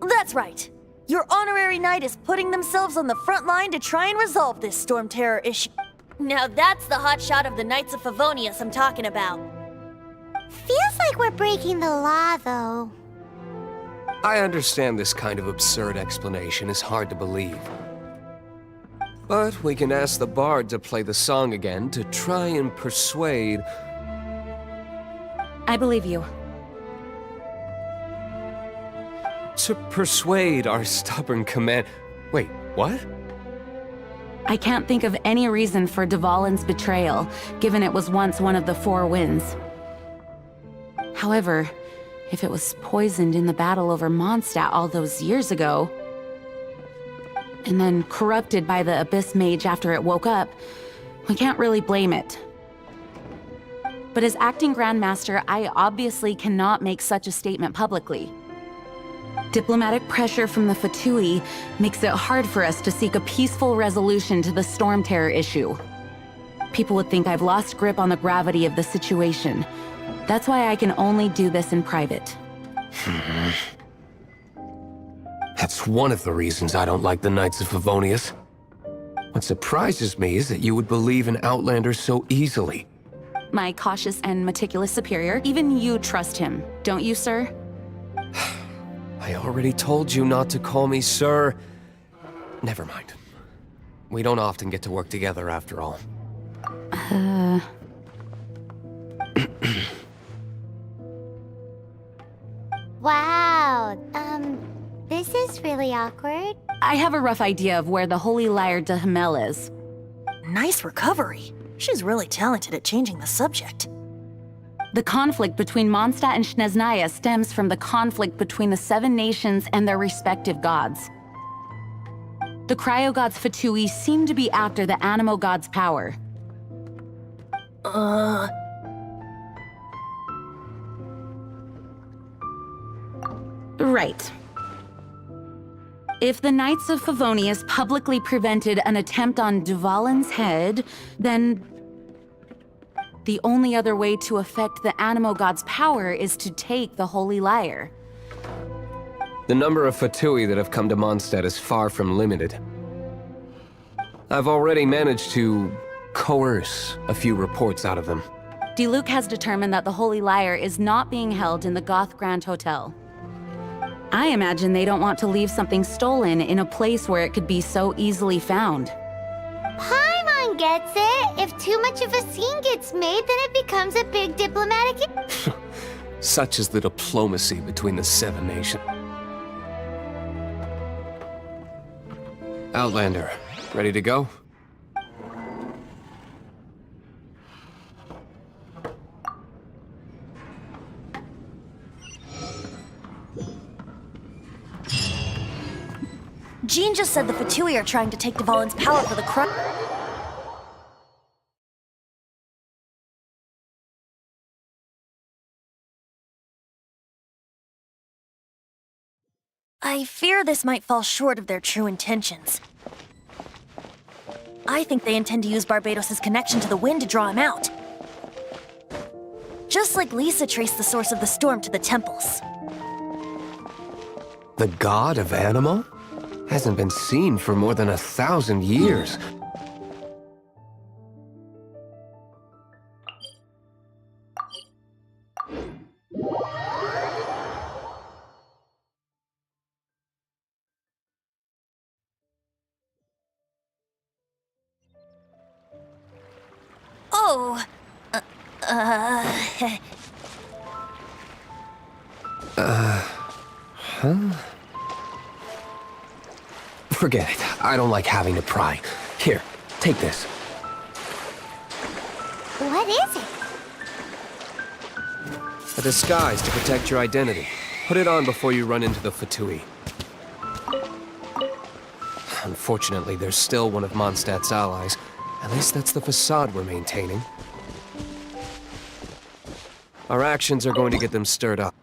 That's right. Your honorary knight is putting themselves on the front line to try and resolve this Storm Terror issue. Now that's the hotshot of the Knights of Favonius I'm talking about. Feels like we're breaking the law, though. I understand this kind of absurd explanation is hard to believe. But we can ask the bard to play the song again to try and persuade... I believe you. To persuade our stubborn command... Wait, what? I can't think of any reason for Dvalin's betrayal, given it was once one of the Four Winds. However, if it was poisoned in the battle over Mondstadt all those years ago, and then corrupted by the Abyss Mage after it woke up, we can't really blame it. But as acting Grandmaster, I obviously cannot make such a statement publicly. Diplomatic pressure from the Fatui makes it hard for us to seek a peaceful resolution to the Storm Terror issue. People would think I've lost grip on the gravity of the situation. That's why I can only do this in private. That's one of the reasons I don't like the Knights of Favonius. What surprises me is that you would believe in Outlanders so easily. My cautious and meticulous superior, even you trust him, don't you, sir? I already told you not to call me sir. Never mind. We don't often get to work together after all. Wow, this is really awkward. I have a rough idea of where the Holy Lyre de Hamel is. Nice recovery. She's really talented at changing the subject. The conflict between Mondstadt and Snezhnaya stems from the conflict between the Seven Nations and their respective gods. The cryo-gods Fatui seem to be after the Animo god's power. Right. If the Knights of Favonius publicly prevented an attempt on Dvalin's head, then the only other way to affect the Animo god's power is to take the Holy Lyre. The number of Fatui that have come to Mondstadt is far from limited. I've already managed to coerce a few reports out of them. Diluc has determined that the Holy Lyre is not being held in the Goth Grand Hotel. I imagine they don't want to leave something stolen in a place where it could be so easily found. Paimon gets it. If too much of a scene gets made, then it becomes a big diplomatic... Such is the diplomacy between the Seven Nations. Outlander, ready to go? Jean just said the Fatui are trying to take Dvalin's power for the I fear this might fall short of their true intentions. I think they intend to use Barbados' connection to the wind to draw him out. Just like Lisa traced the source of the storm to the temples. The god of Animo? Hasn't been seen for more than 1,000 years. Oh, Forget it. I don't like having to pry. Here, take this. What is it? A disguise to protect your identity. Put it on before you run into the Fatui. Unfortunately, there's still one of Mondstadt's allies. At least that's the facade we're maintaining. Our actions are going to get them stirred up.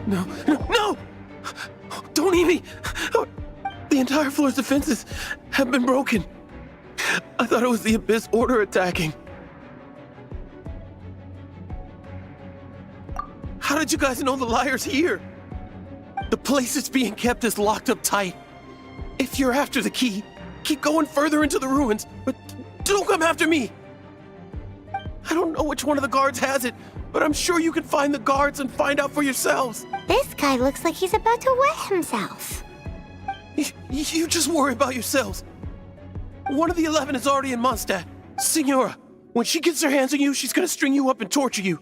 No, no, no! Don't eat me! The entire floor's defenses have been broken. I thought it was the Abyss Order attacking. How did you guys know the liar's here? The place it's being kept is locked up tight. If you're after the key, keep going further into the ruins, but don't come after me! I don't know which one of the guards has it, but I'm sure you can find the guards and find out for yourselves. This guy looks like he's about to wet himself. You just worry about yourselves. One of the 11 is already in Mondstadt. Signora, when she gets her hands on you, she's gonna string you up and torture you.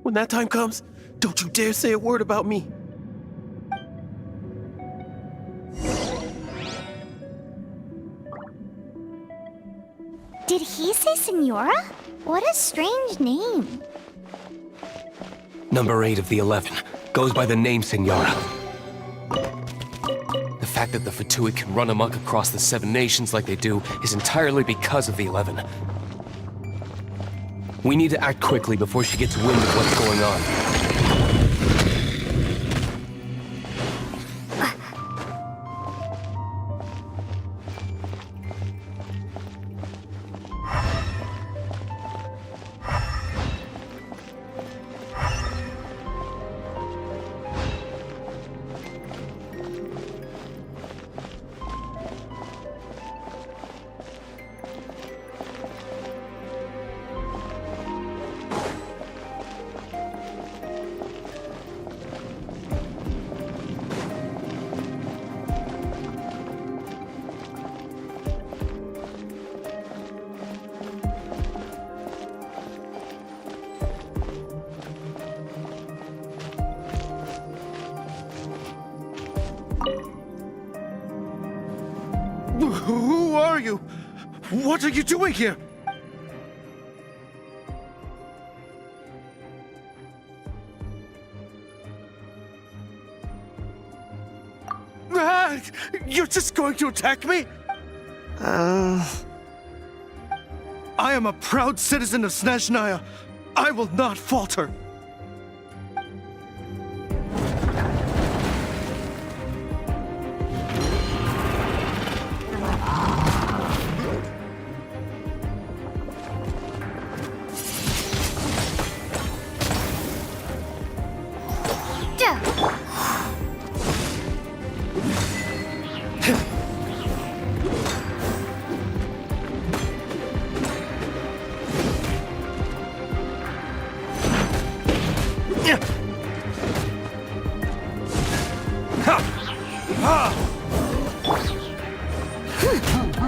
When that time comes, don't you dare say a word about me. Did he say Senora? What a strange name. Number 8 of the 11 goes by the name Senora. The fact that the Fatui can run amok across the 7 nations like they do is entirely because of the 11. We need to act quickly before she gets wind of what's going on. What are you doing here? You're just going to attack me? I am a proud citizen of Snezhnaya. I will not falter.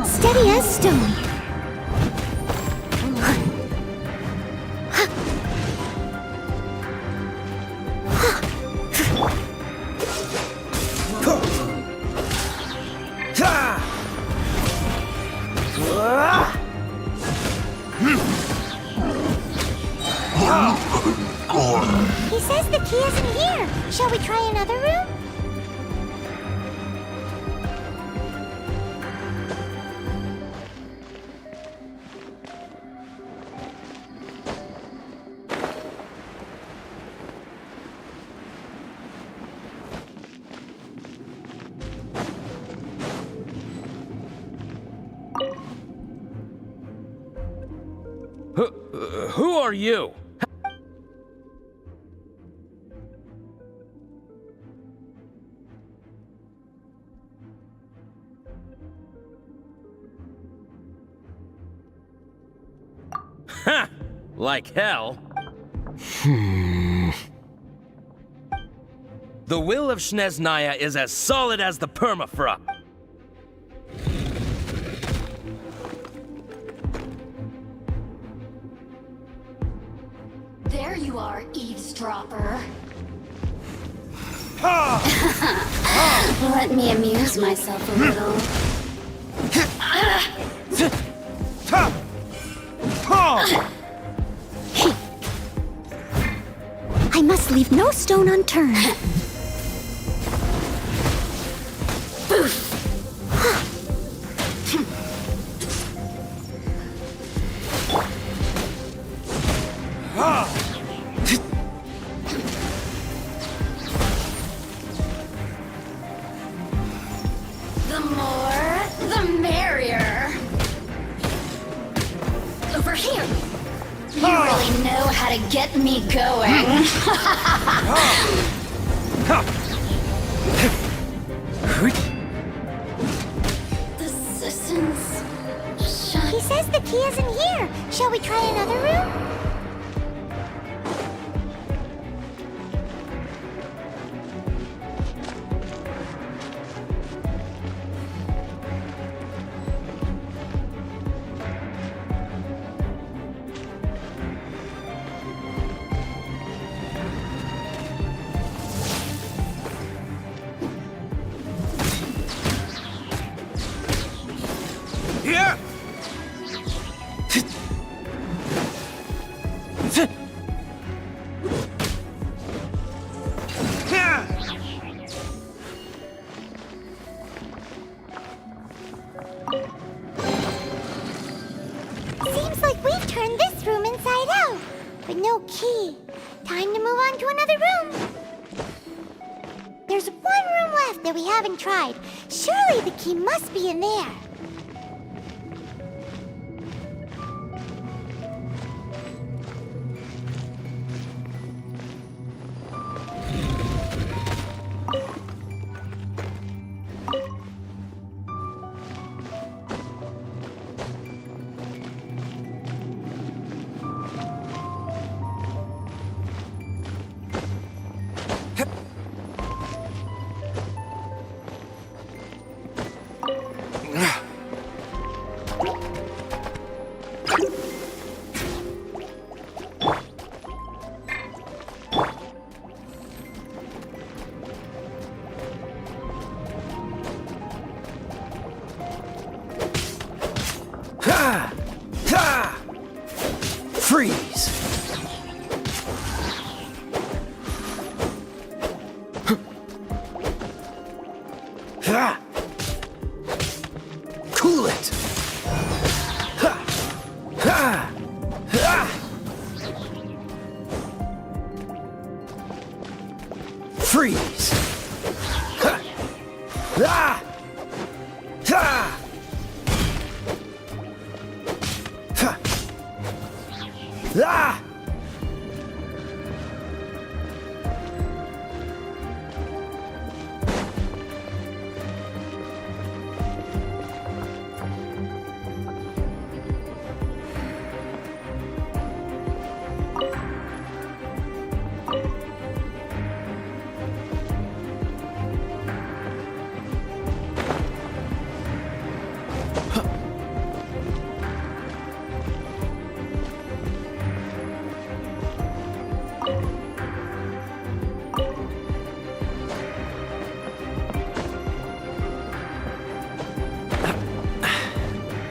Steady as stone. He says the key isn't here. Shall we try another room? Who are you? Ha! Like hell. The will of Snezhnaya is as solid as the permafrost. There you are, eavesdropper. Let me amuse myself a little. I must leave no stone unturned. The more, the merrier. Over here. You really know how to get me going. The citizens. He says the key isn't here. Shall we try another room? Here! Seems like we've turned this room inside out, but no key. Time to move on to another room. There's one room left that we haven't tried. Surely the key must be in there. Freeze! Ha! Cool it! Ha! Ha! Ha! Freeze! Ha! Ah! Ha! Ha! Ah!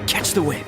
Catch the wind.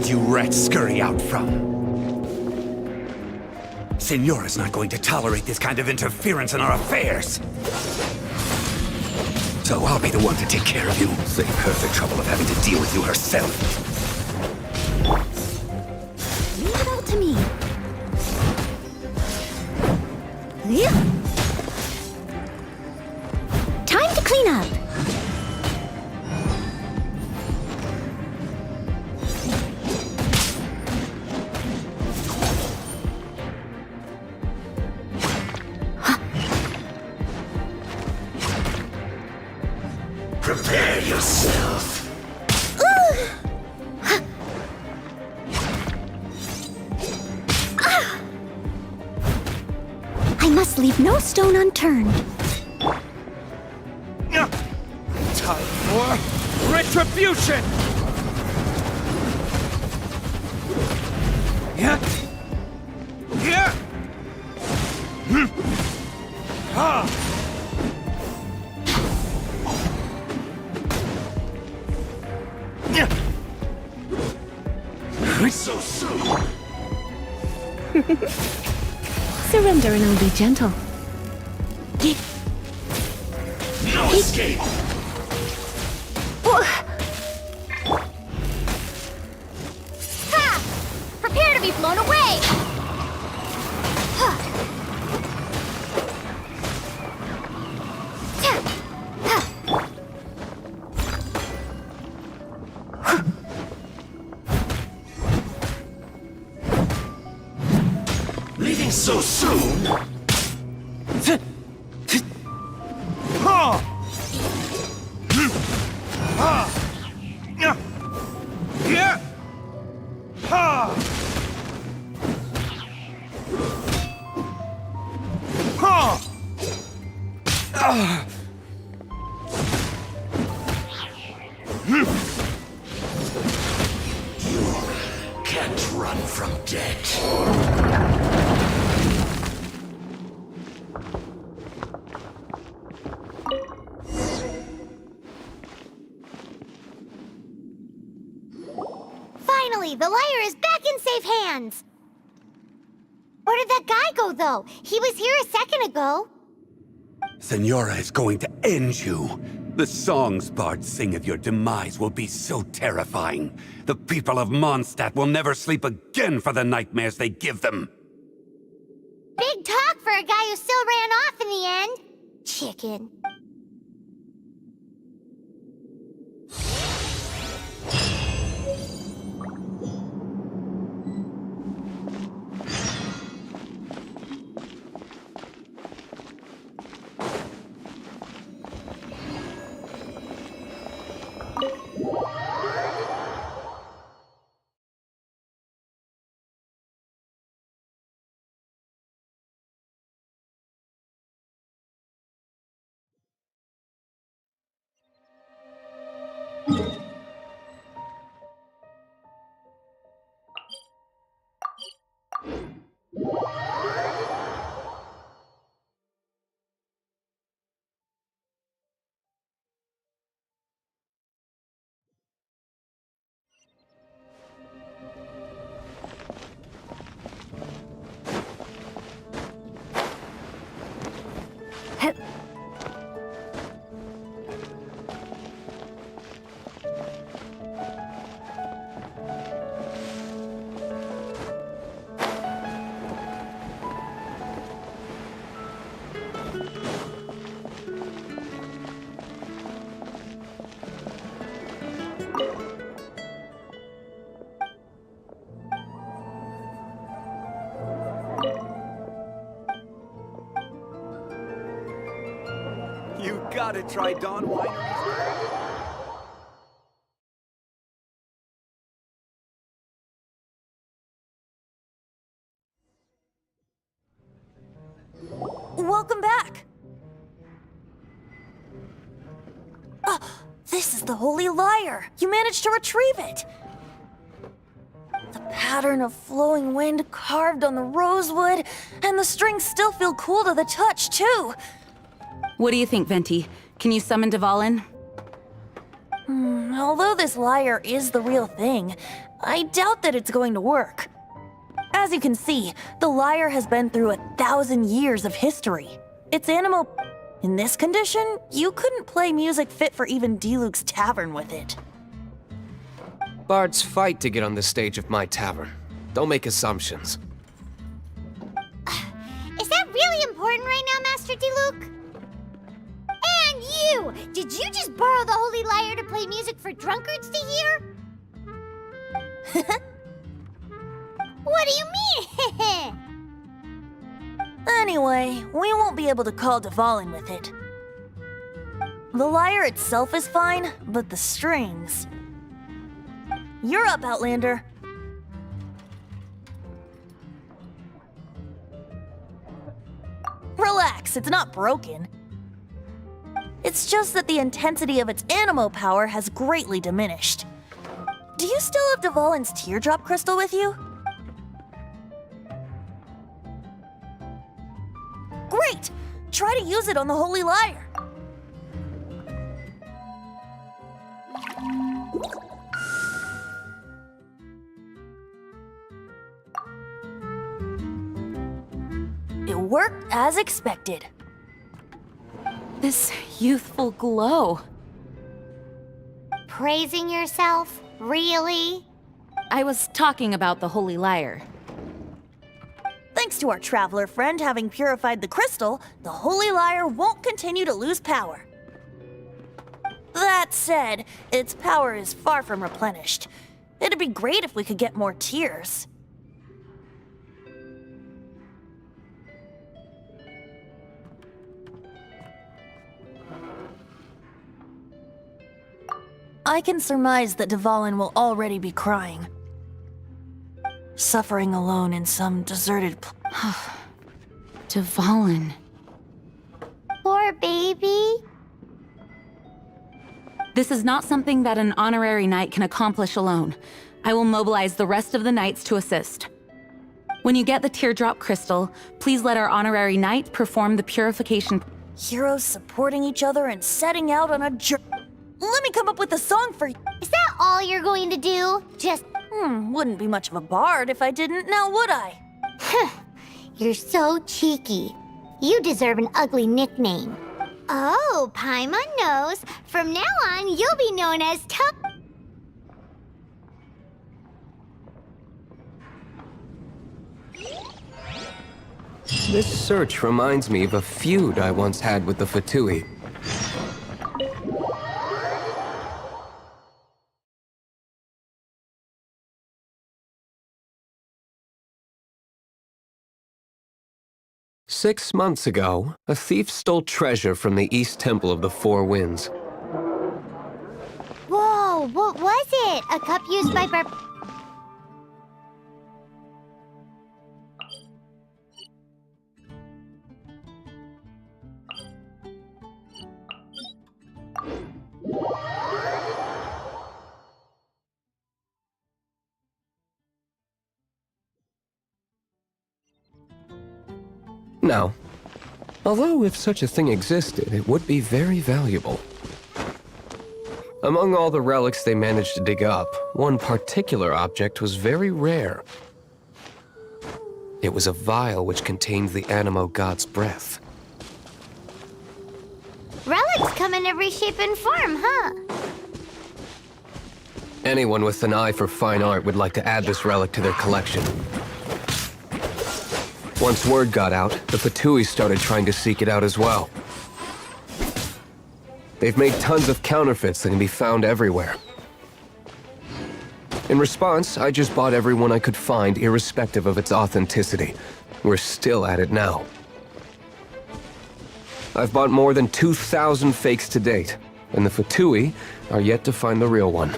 You rats scurry out from? Senora's not going to tolerate this kind of interference in our affairs. So I'll be the one to take care of you. Save her the trouble of having to deal with you herself. Leave it all to me. Time to clean up. Prepare yourself. I must leave no stone unturned. Time for retribution! Yeah. Yeah. Ah. So soon. Surrender and I'll be gentle. No escape. Ha! Prepare to be blown away! Leaving so soon? Can't run from death. Finally, the lyre is back in safe hands! Where did that guy go, though? He was here a second ago. Senora is going to end you. The songs bards sing of your demise will be so terrifying. The people of Mondstadt will never sleep again for the nightmares they give them. Big talk for a guy who still ran off in the end. Chicken. You gotta try Dawn Winery's. Welcome back! This is the Holy Lyre! You managed to retrieve it! The pattern of flowing wind carved on the rosewood, and the strings still feel cool to the touch, too! What do you think, Venti? Can you summon Dvalin? Although this lyre is the real thing, I doubt that it's going to work. As you can see, the lyre has been through 1,000 years of history. Its animal... In this condition, you couldn't play music fit for even Diluc's tavern with it. Bards fight to get on the stage of my tavern. Don't make assumptions. Is that really important right now, Master Diluc? And you! Did you just borrow the Holy Lyre to play music for drunkards to hear? What do you mean? Anyway, we won't be able to call Dvalin with it. The lyre itself is fine, but the strings... You're up, Outlander. Relax, it's not broken. It's just that the intensity of its animo power has greatly diminished. Do you still have Dvalin's teardrop crystal with you? Great! Try to use it on the Holy Lyre. It worked as expected. This youthful glow. Praising yourself? Really? I was talking about the Holy Lyre. Thanks to our traveler friend having purified the crystal, the Holy Lyre won't continue to lose power. That said, its power is far from replenished. It'd be great if we could get more tears. I can surmise that Dvalin will already be crying. Suffering alone in some deserted Dvalin. Poor baby. This is not something that an honorary knight can accomplish alone. I will mobilize the rest of the knights to assist. When you get the teardrop crystal, please let our honorary knight perform the purification. Heroes supporting each other and setting out on a journey. Let me come up with a song for you. Is that all you're going to do? Just... Wouldn't be much of a bard if I didn't, now would I? You're so cheeky. You deserve an ugly nickname. Oh, Paimon knows. From now on, you'll be known as Tup... This search reminds me of a feud I once had with the Fatui. Six months ago, a thief stole treasure from the East Temple of the Four Winds. Whoa, what was it? A cup used by Now, although if such a thing existed, it would be very valuable. Among all the relics they managed to dig up, one particular object was very rare. It was a vial which contained the Animo god's breath. Relics come in every shape and form, huh? Anyone with an eye for fine art would like to add this relic to their collection. Once word got out, the Fatui started trying to seek it out as well. They've made tons of counterfeits that can be found everywhere. In response, I just bought every one I could find, irrespective of its authenticity. We're still at it now. I've bought more than 2,000 fakes to date, and the Fatui are yet to find the real one.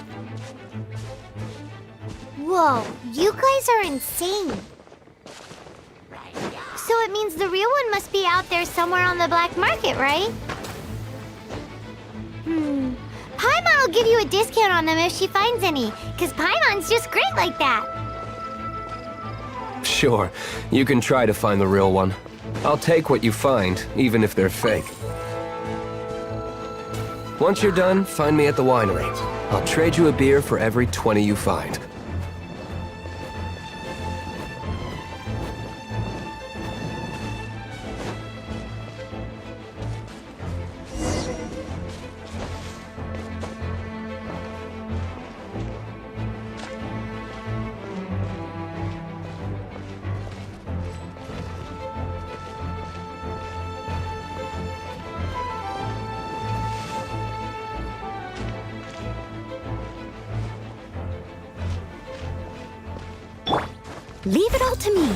Whoa, you guys are insane. So it means the real one must be out there somewhere on the black market, right? Paimon will give you a discount on them if she finds any, because Paimon's just great like that. Sure, you can try to find the real one. I'll take what you find, even if they're fake. Once you're done, find me at the winery. I'll trade you a beer for every 20 you find. Leave it all to me.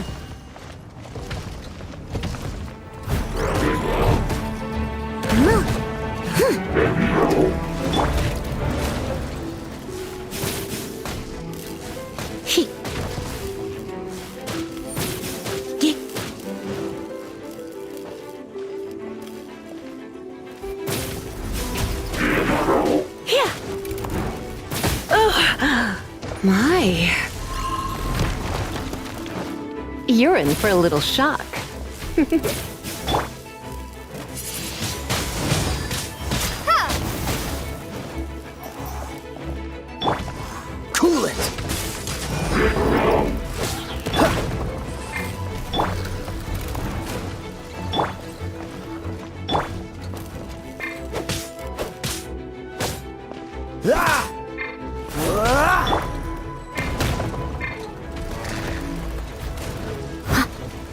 My. You're in for a little shock. Cool it!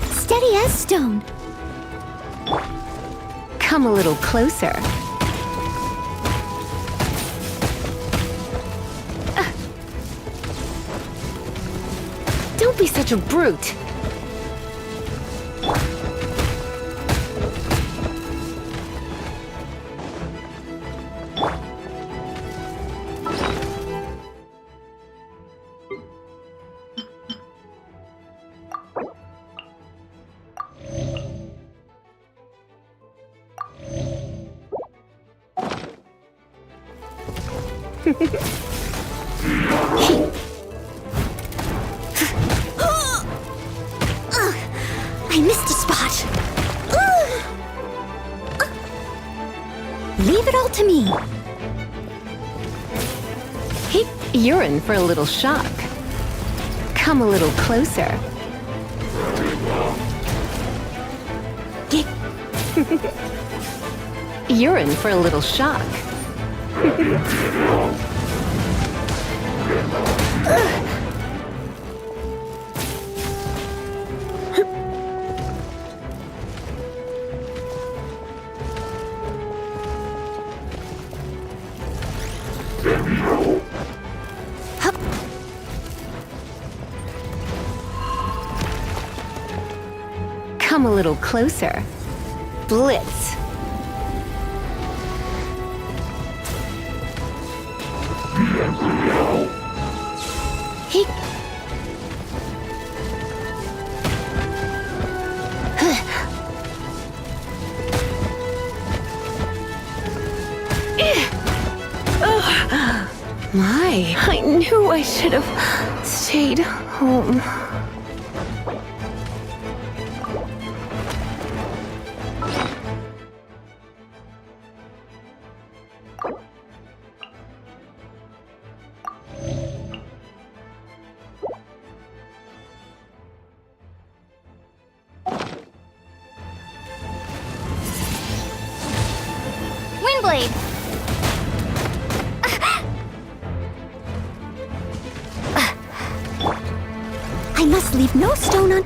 Steady as stone. Come a little closer. Don't be such a brute. I missed a spot. Leave it all to me. Hey, you're in for a little shock. Come a little closer. You're in for a little shock. Come a little closer. Blitz. Hey. My, I knew I should have stayed home. Windblade! I must leave no stone un...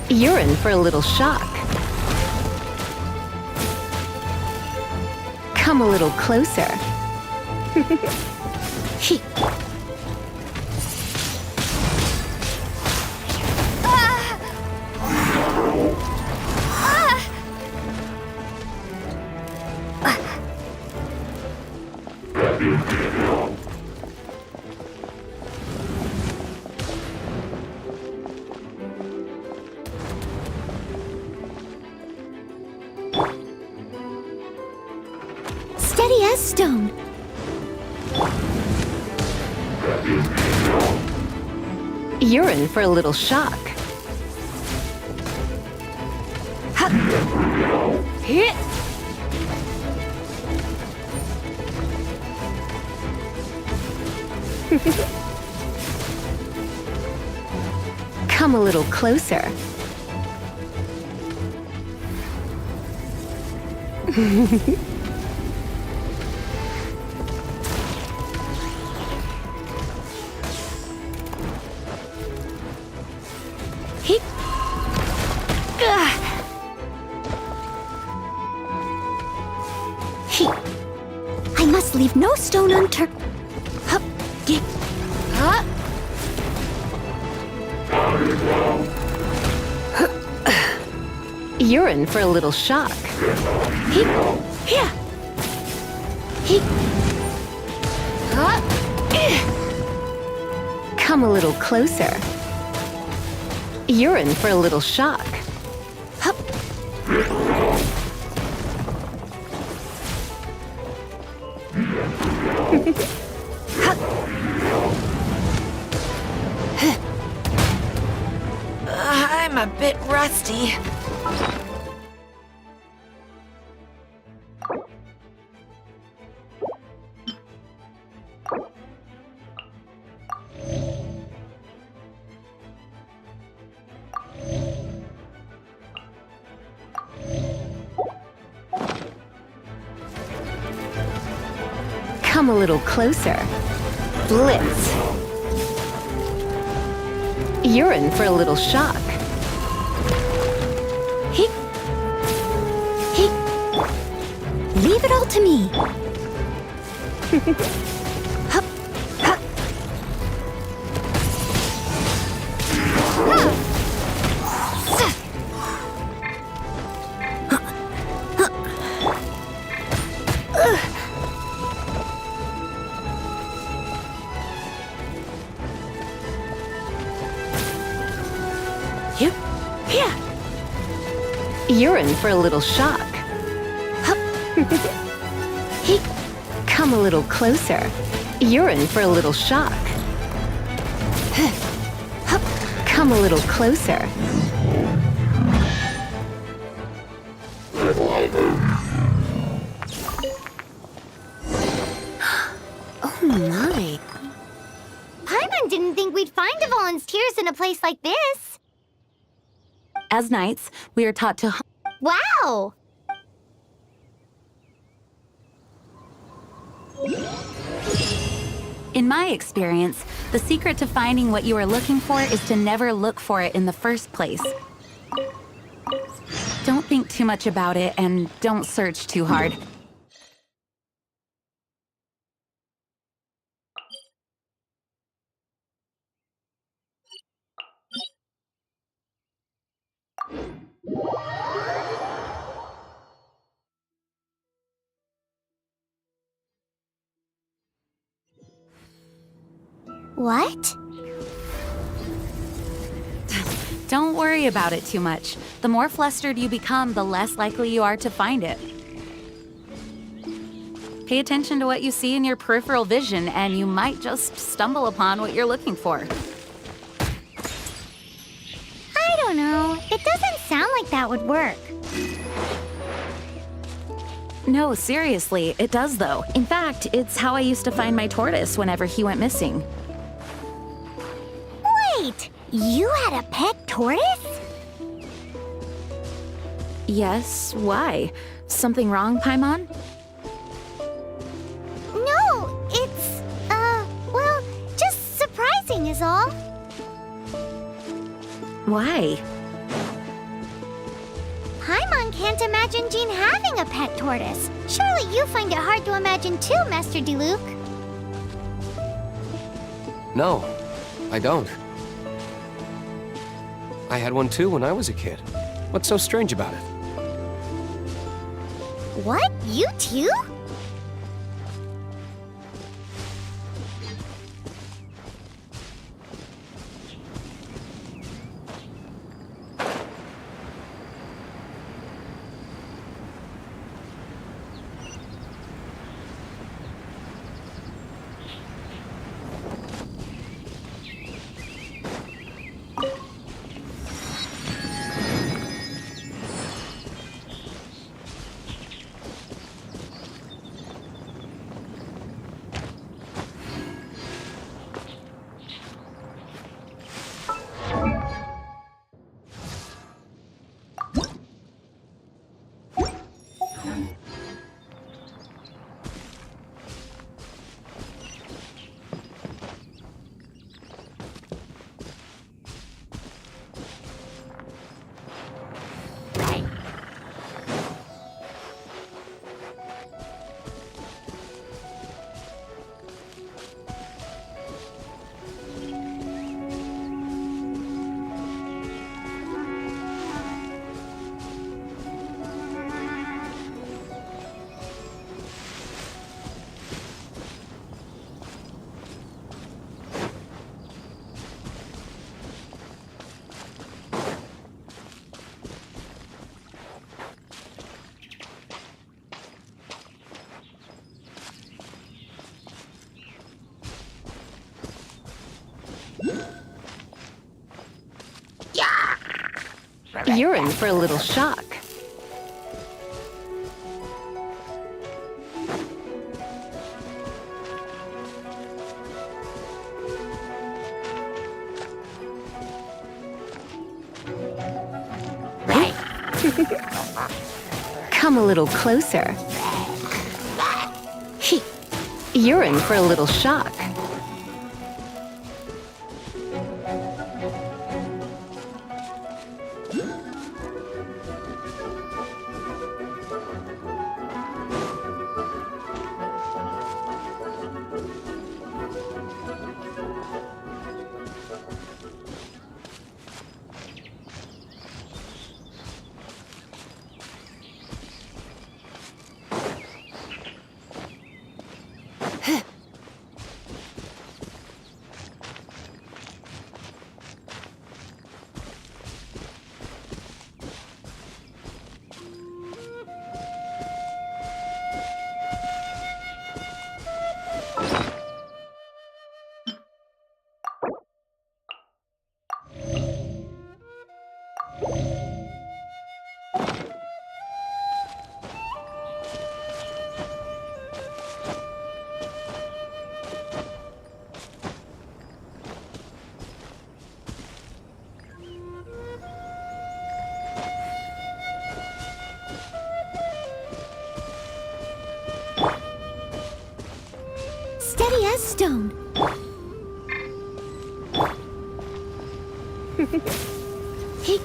You're in for a little shock. Come a little closer. Steady as stone. You're in for a little shock. Hit. Come a little closer. I must leave no stone unturned. You're in for a little shock. Come a little closer. You're in for a little shock. I'm a bit rusty. Come a little closer. Blitz. You're in for a little shock. Leave it all to me. You're in for a little shock. Hey, come a little closer. You're in for a little shock. Come a little closer. Oh my. Paimon didn't think we'd find the volunteers in a place like this. As knights, we are taught to... Wow! In my experience, the secret to finding what you are looking for is to never look for it in the first place. Don't think too much about it and don't search too hard. What? Don't worry about it too much. The more flustered you become, the less likely you are to find it. Pay attention to what you see in your peripheral vision, and you might just stumble upon what you're looking for. I don't know. It doesn't sound like that would work. No, seriously, it does though. In fact, it's how I used to find my tortoise whenever he went missing. Wait! You had a pet tortoise? Yes, why? Something wrong, Paimon? No, it's, well, just surprising is all. Why? Paimon can't imagine Jean having a pet tortoise. Surely you find it hard to imagine too, Master Diluc. No, I don't. I had one too when I was a kid. What's so strange about it? What? You too? You're in for a little shock. Come a little closer. You're in for a little shock. test stone. Hey.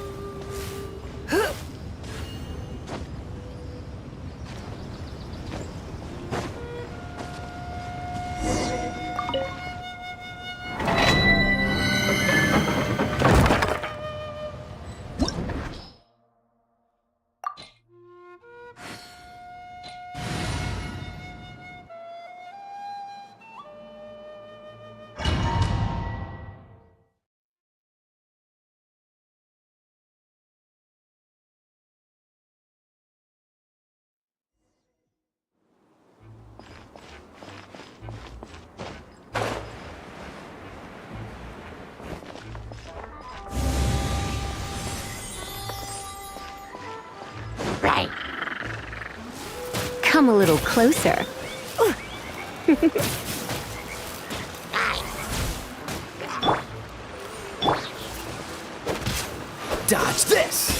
Right. Come a little closer. Dodge this!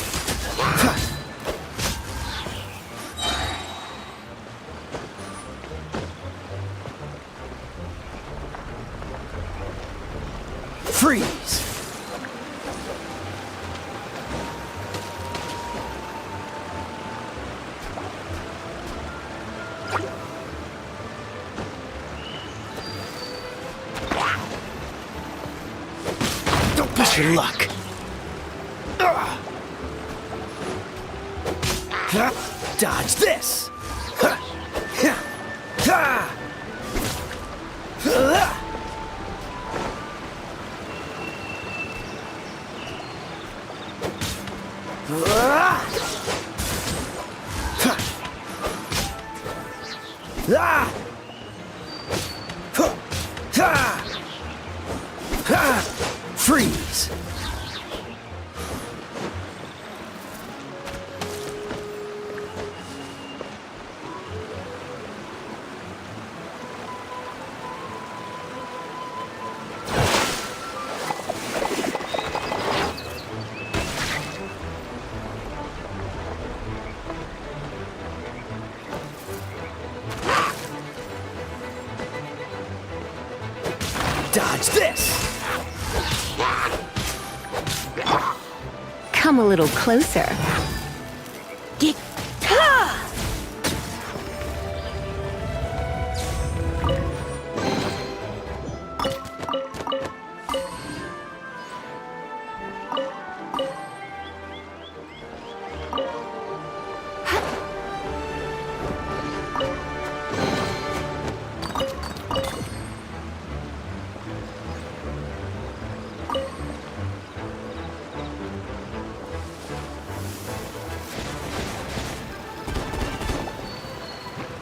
Freeze! Don't push your luck. Dodge this! Freeze! Dodge this! Come a little closer.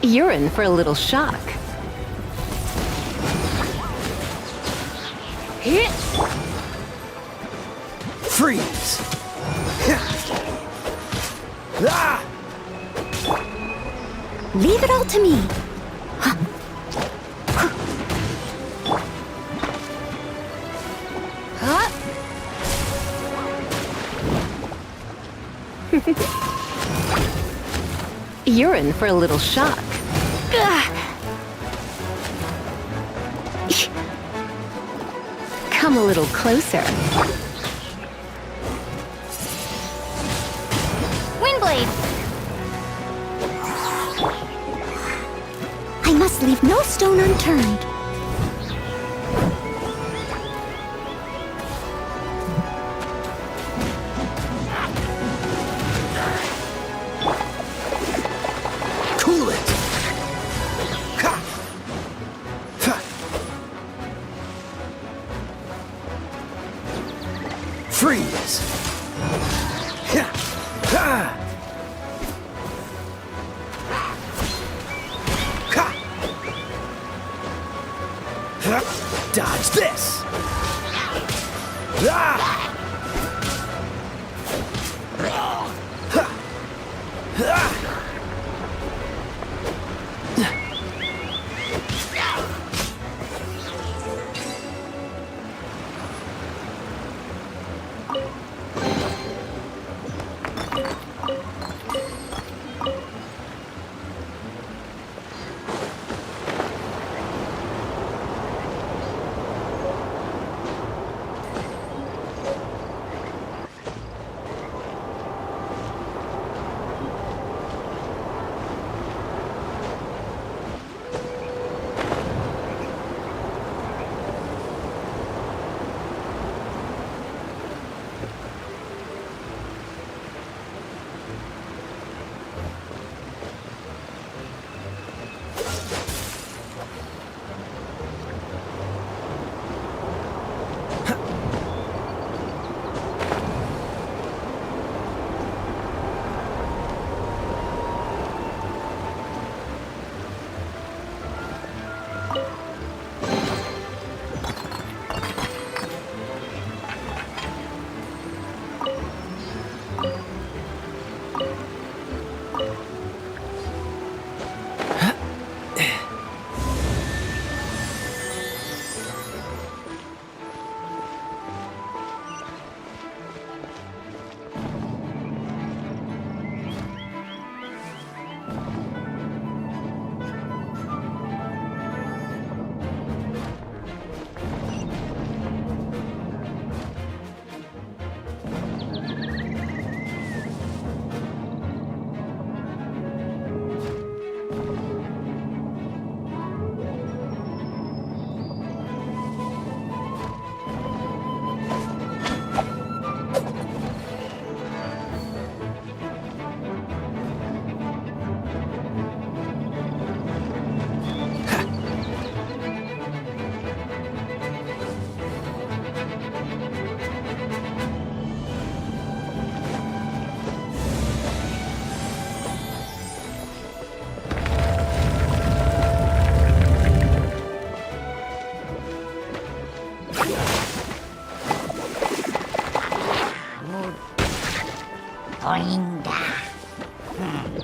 You're in for a little shock. Freeze! Leave it all to me. You're in for a little shock. Come a little closer. Windblade! I must leave no stone unturned. Cool it! Ha! Ha! Freeze! Ha! Ha! Dodge this!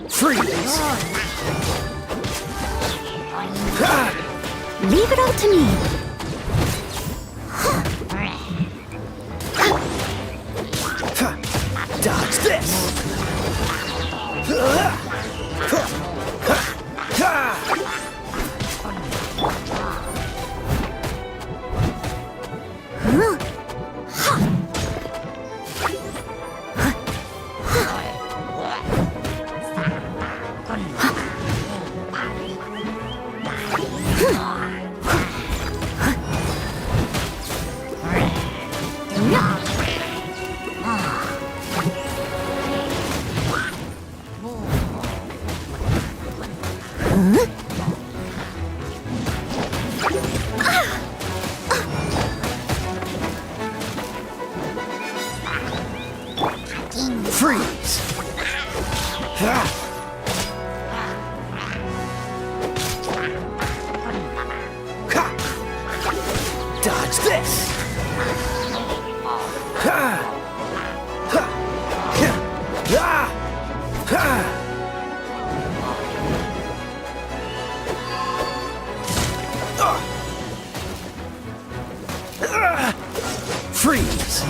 Freeze! Leave it all to me. Dodge this! Freeze! Dodge this! Freeze!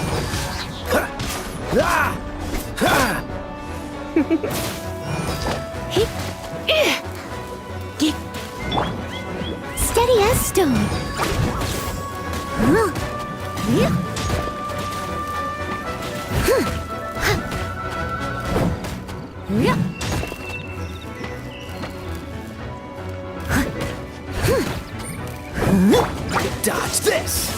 Steady as stone. Dodge this!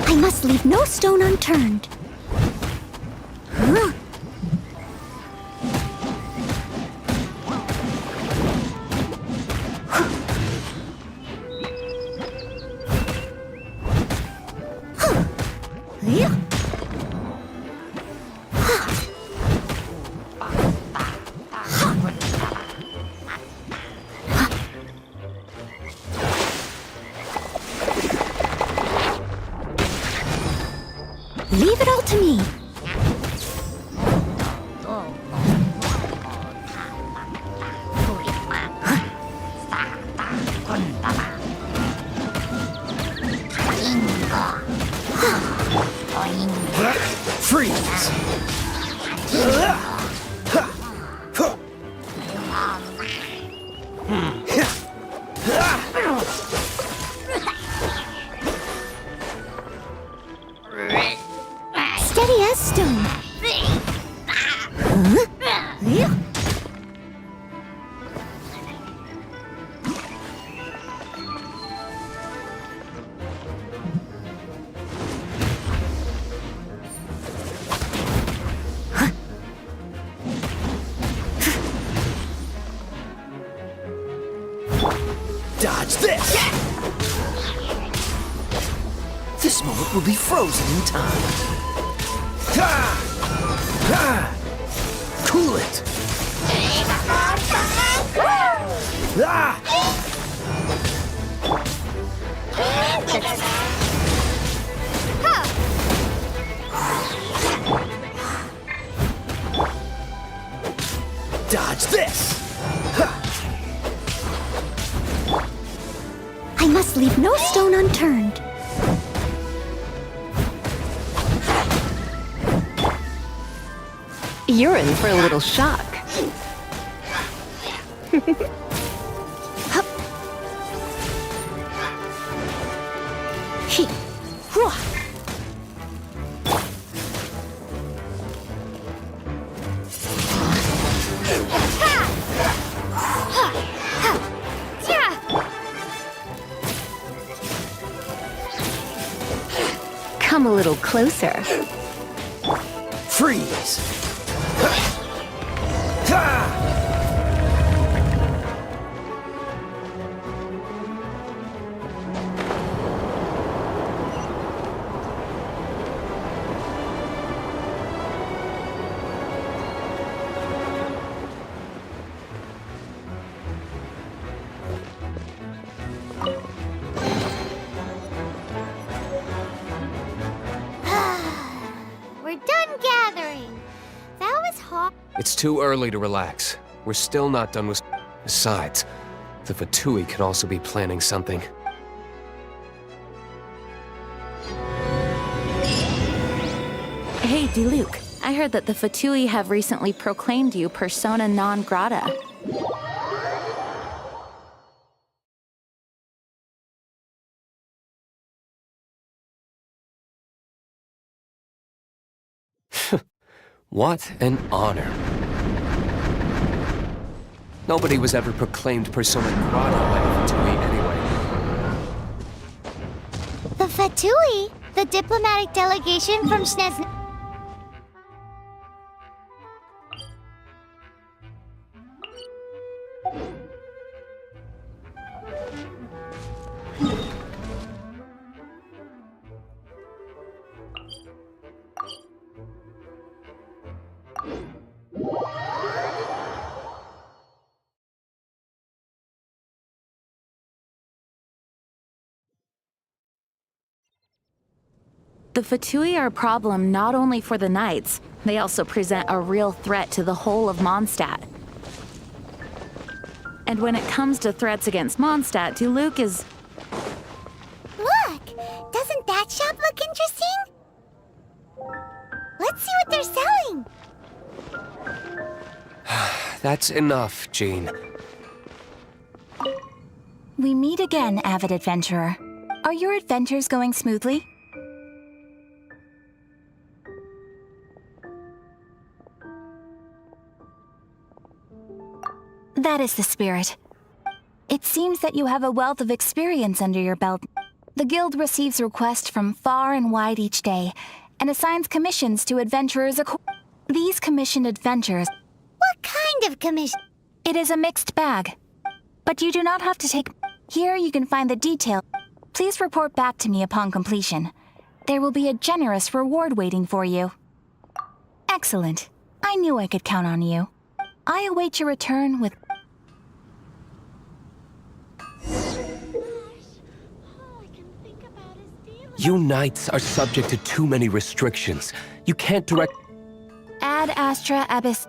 I must leave no stone unturned. Leave it all to me. Freeze! Steady as stone. Dodge this! This moment will be frozen in time. Cool it! Dodge this! I must leave no stone unturned. You're in for a little shock. Come a little closer. Freeze! It's too early to relax. We're still not done with... Besides, the Fatui could also be planning something. Hey, Diluc. I heard that the Fatui have recently proclaimed you persona non grata. What an honor. Nobody was ever proclaimed persona grata by the Fatui anyway. The Fatui? The diplomatic delegation from Snez... The Fatui are a problem not only for the Knights, they also present a real threat to the whole of Mondstadt. And when it comes to threats against Mondstadt, Diluc is... Look! Doesn't that shop look interesting? Let's see what they're selling! That's enough, Jean. We meet again, avid adventurer. Are your adventures going smoothly? That is the spirit. It seems that you have a wealth of experience under your belt. The Guild receives requests from far and wide each day, and assigns commissions to adventurers. These commissioned adventures... What kind of commission? It is a mixed bag. But you do not have to take... Here you can find the detail. Please report back to me upon completion. There will be a generous reward waiting for you. Excellent. I knew I could count on you. I await your return with... You Knights are subject to too many restrictions. You can't direct... Ad Astra Abyss...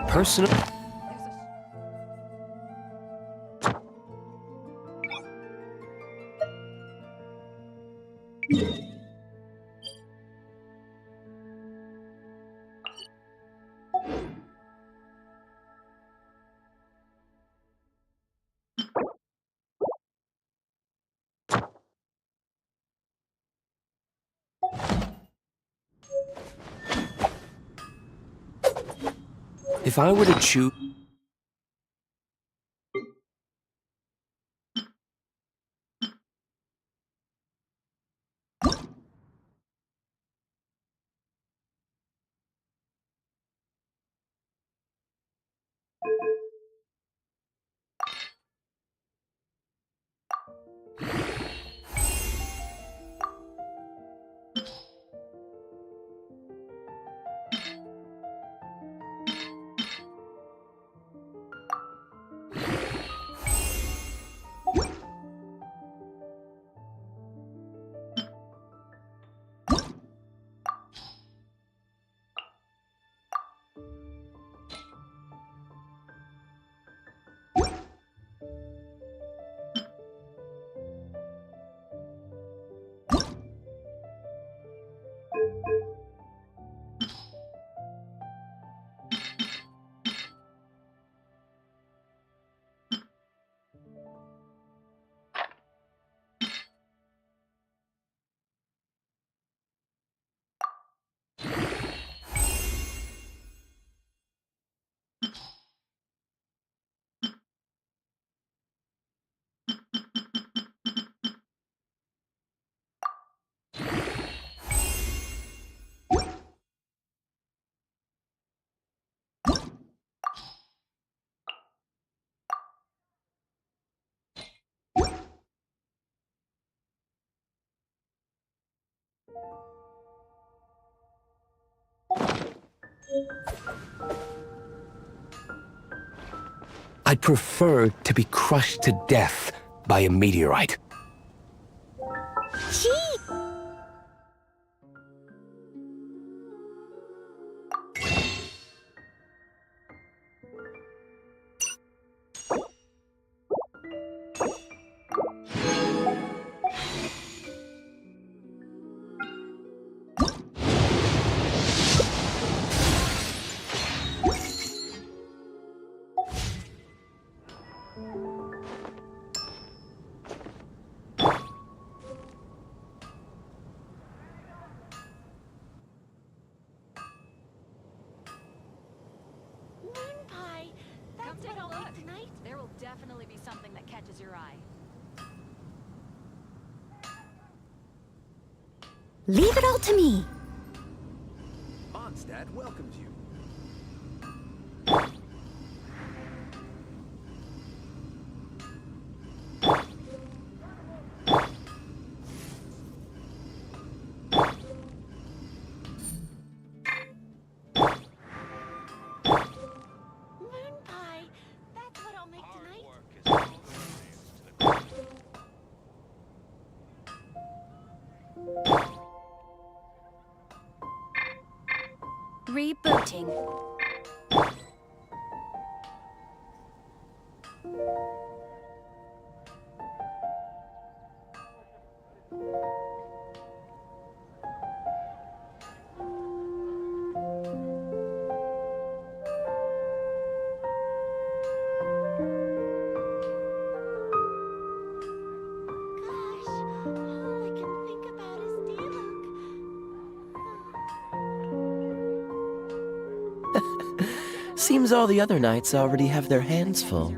Personal... If I were to choose... I'd prefer to be crushed to death by a meteorite. Gee! There will definitely be something that catches your eye. Leave it all to me. Mondstadt welcomes you. Rebooting. Seems all the other knights already have their hands full.